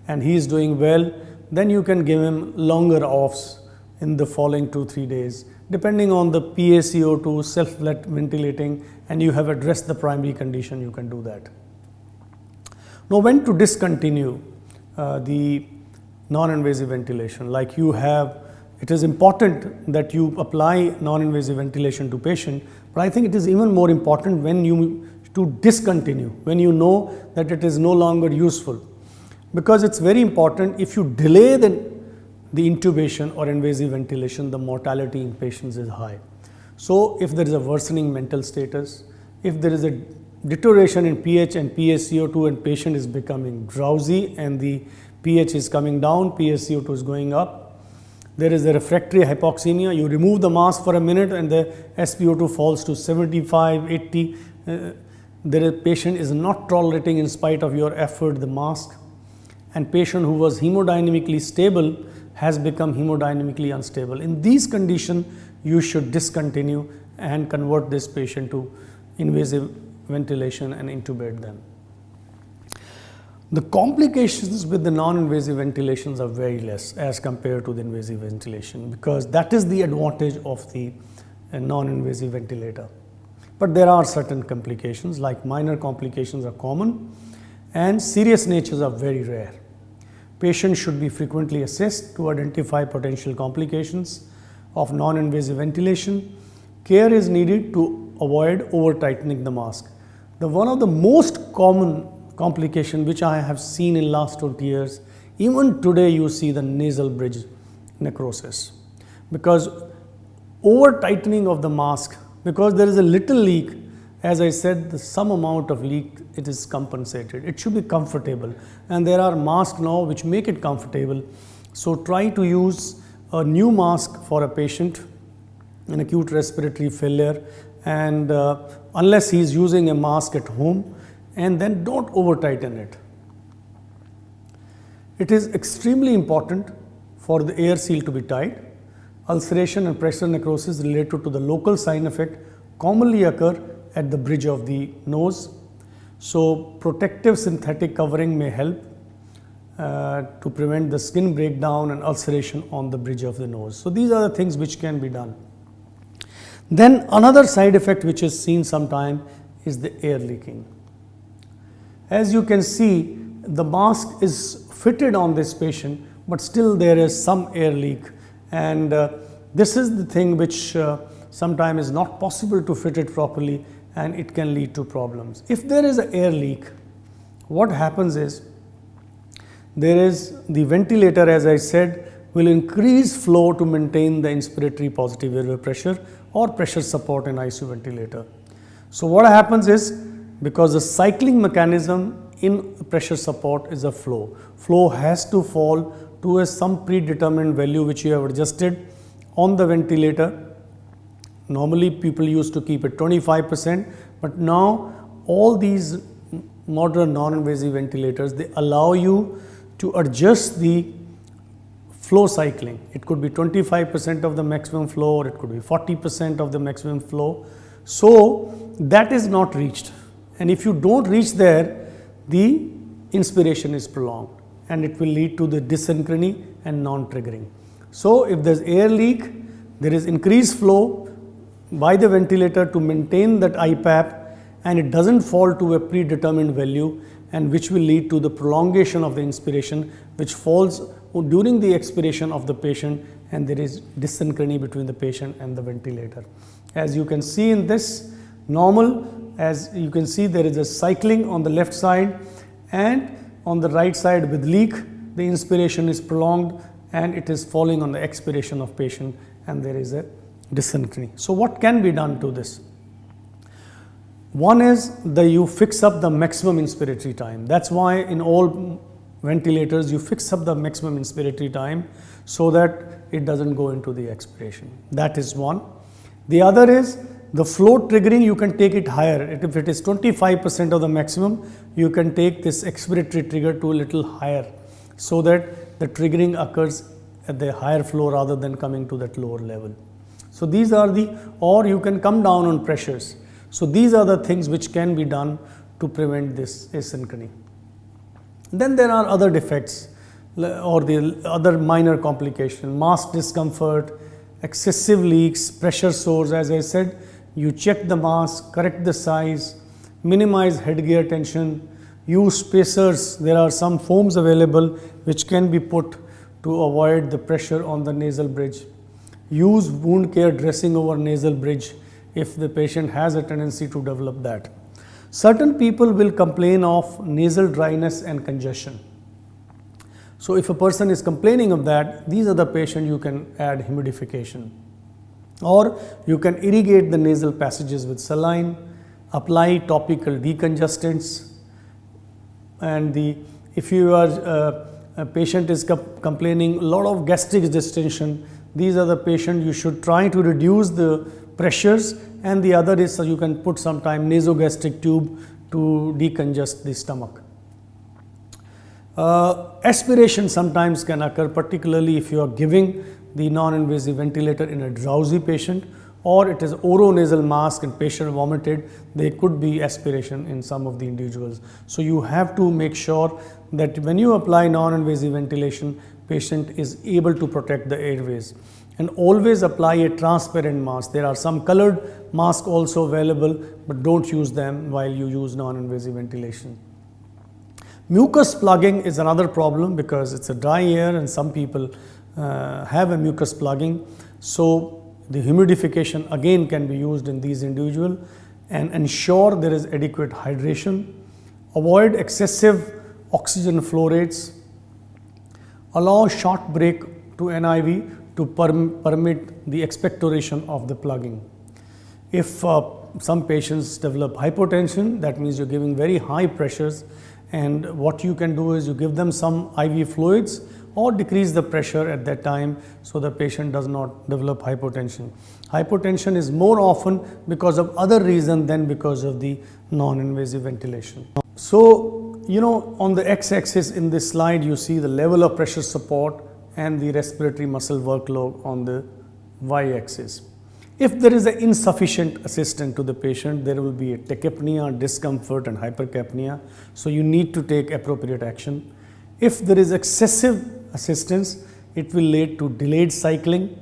and he is doing well, then you can give him longer offs in the following 2-3 days. Depending on the PaCO2, self-ventilating, and you have addressed the primary condition, you can do that. Now, when to discontinue the non-invasive ventilation, like you have it is important that you apply non-invasive ventilation to patient, but I think it is even more important when you to discontinue, when you know that it is no longer useful, because it's very important. If you delay the intubation or invasive ventilation, the mortality in patients is high. So if there is a worsening mental status, if there is a deterioration in pH and PaCO2 and patient is becoming drowsy and the pH is coming down, PaCO2 is going up, there is a refractory hypoxemia, you remove the mask for a minute and the SpO2 falls to 75, 80, the patient is not tolerating in spite of your effort the mask, and patient who was hemodynamically stable has become hemodynamically unstable. In these conditions, you should discontinue and convert this patient to invasive ventilation and intubate them. The complications with the non-invasive ventilations are very less as compared to the invasive ventilation, because that is the advantage of the non-invasive ventilator. But there are certain complications, like minor complications are common and serious natures are very rare. Patients should be frequently assessed to identify potential complications of non-invasive ventilation. Care is needed to avoid over-tightening the mask. One of the most common complication which I have seen in last 20 years, even today you see the nasal bridge necrosis, because over-tightening of the mask, because there is a little leak, as I said, some amount of leak, it is compensated. It should be comfortable, and there are masks now which make it comfortable. So try to use a new mask for a patient in acute respiratory failure, and unless he is using a mask at home, and then don't over tighten it. It is extremely important for the air seal to be tight. Ulceration and pressure necrosis related to the local sign effect commonly occur at the bridge of the nose. So protective synthetic covering may help to prevent the skin breakdown and ulceration on the bridge of the nose. So these are the things which can be done. Then another side effect which is seen sometime is the air leaking. As you can see, the mask is fitted on this patient, but still there is some air leak, and this is the thing which sometimes is not possible to fit it properly, and it can lead to problems. If there is an air leak, what happens is, there is the ventilator, as I said, will increase flow to maintain the inspiratory positive airway pressure or pressure support in ICU ventilator. So what happens is, because the cycling mechanism in pressure support is a flow. Flow has to fall to some predetermined value which you have adjusted on the ventilator. Normally people used to keep it 25%, but now all these modern non-invasive ventilators, they allow you to adjust the flow cycling. It could be 25% of the maximum flow, or it could be 40% of the maximum flow. So that is not reached. And if you don't reach there, the inspiration is prolonged and it will lead to the dysynchrony and non-triggering. So if there's air leak, there is increased flow by the ventilator to maintain that IPAP, and it doesn't fall to a predetermined value, and which will lead to the prolongation of the inspiration, which falls during the expiration of the patient, and there is dysynchrony between the patient and the ventilator. As you can see in this normal, as you can see, there is a cycling on the left side, and on the right side with leak, the inspiration is prolonged and it is falling on the expiration of patient, and there is a dysynchrony. So what can be done to this? One is you fix up the maximum inspiratory time. That's why in all ventilators you fix up the maximum inspiratory time so that it doesn't go into the expiration. That is one. The other is the flow triggering, you can take it higher. If it is 25% of the maximum, you can take this expiratory trigger to a little higher so that the triggering occurs at the higher flow rather than coming to that lower level. So these are or you can come down on pressures. So these are the things which can be done to prevent this asynchrony. Then there are other defects or the other minor complications, mask discomfort, excessive leaks, pressure sores. As I said, you check the mask, correct the size, minimize headgear tension, use spacers. There are some foams available which can be put to avoid the pressure on the nasal bridge. Use wound care dressing over nasal bridge if the patient has a tendency to develop that. Certain people will complain of nasal dryness and congestion. So if a person is complaining of that, these are the patients you can add humidification. Or you can irrigate the nasal passages with saline, apply topical decongestants, and if you are a patient is complaining a lot of gastric distension, these are the patients you should try to reduce the pressures, and the other is you can put sometime nasogastric tube to decongest the stomach. Aspiration sometimes can occur, particularly if you are giving the non-invasive ventilator in a drowsy patient, or it is oronasal mask and patient vomited, there could be aspiration in some of the individuals. So you have to make sure that when you apply non-invasive ventilation, patient is able to protect the airways. And always apply a transparent mask. There are some colored masks also available, but don't use them while you use non-invasive ventilation. Mucus plugging is another problem because it's a dry air and some people have a mucus plugging. So the humidification again can be used in these individuals, and ensure there is adequate hydration. Avoid excessive oxygen flow rates. Allow short break to NIV to permit the expectoration of the plugging. If some patients develop hypotension, that means you're giving very high pressures, and what you can do is you give them some IV fluids or decrease the pressure at that time so the patient does not develop hypotension. Hypotension is more often because of other reason than because of the non-invasive ventilation. So, on the x-axis in this slide you see the level of pressure support and the respiratory muscle workload on the y-axis. If there is an insufficient assistance to the patient, there will be a tachypnea, discomfort and hypercapnia, so you need to take appropriate action. If there is excessive assistance, it will lead to delayed cycling,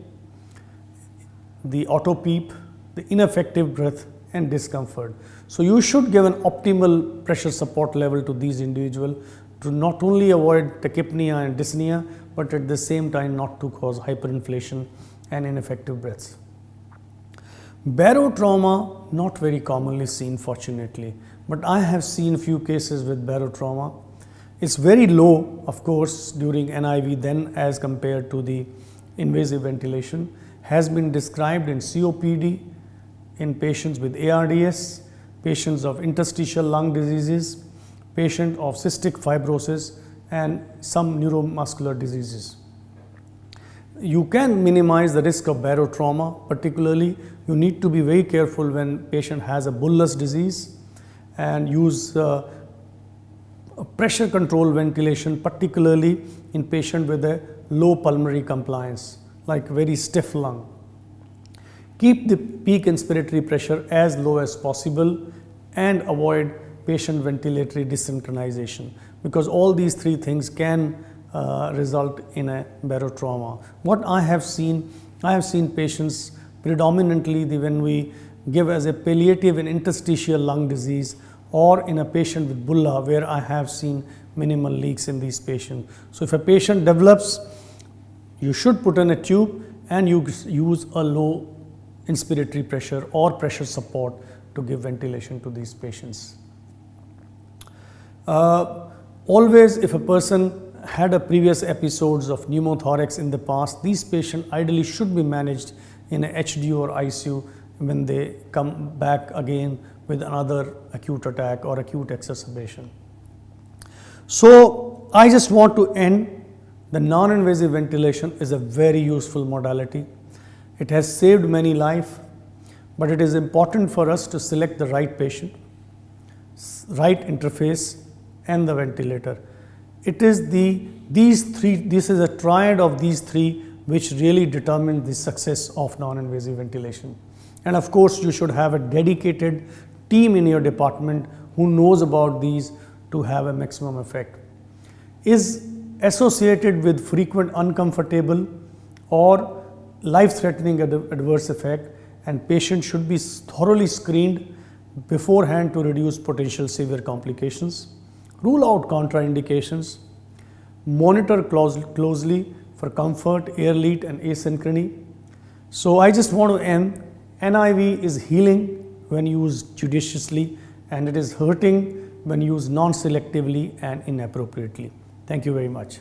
the auto PEEP, the ineffective breath and discomfort. So you should give an optimal pressure support level to these individuals to not only avoid tachypnea and dyspnea, but at the same time not to cause hyperinflation and ineffective breaths. Barotrauma, not very commonly seen fortunately, but I have seen few cases with barotrauma. It's very low, of course, during NIV then as compared to the invasive ventilation. Has been described in COPD, in patients with ARDS, patients of interstitial lung diseases, patients of cystic fibrosis and some neuromuscular diseases. You can minimize the risk of barotrauma, particularly you need to be very careful when patient has a bullous disease and use pressure control ventilation, particularly in patient with a low pulmonary compliance, like very stiff lung. Keep the peak inspiratory pressure as low as possible and avoid patient ventilatory desynchronization, because all these three things can result in a barotrauma. What I have seen patients predominantly when we give as a palliative in interstitial lung disease or in a patient with bulla, where I have seen minimal leaks in these patients. So if a patient develops, you should put in a tube and you use a low inspiratory pressure or pressure support to give ventilation to these patients. Always, if a person had a previous episodes of pneumothorax in the past, these patients ideally should be managed in a HDU or ICU when they come back again with another acute attack or acute exacerbation. So I just want to end, the non-invasive ventilation is a very useful modality. It has saved many lives, but it is important for us to select the right patient, right interface and the ventilator. It is this is a triad of these three which really determine the success of non-invasive ventilation. And of course, you should have a dedicated team in your department who knows about these to have a maximum effect. Is associated with frequent uncomfortable or life-threatening adverse effect, and patients should be thoroughly screened beforehand to reduce potential severe complications. Rule out contraindications. Monitor closely for comfort, air lead and asynchrony. So I just want to end, NIV is healing when used judiciously, and it is hurting when used non-selectively and inappropriately. Thank you very much.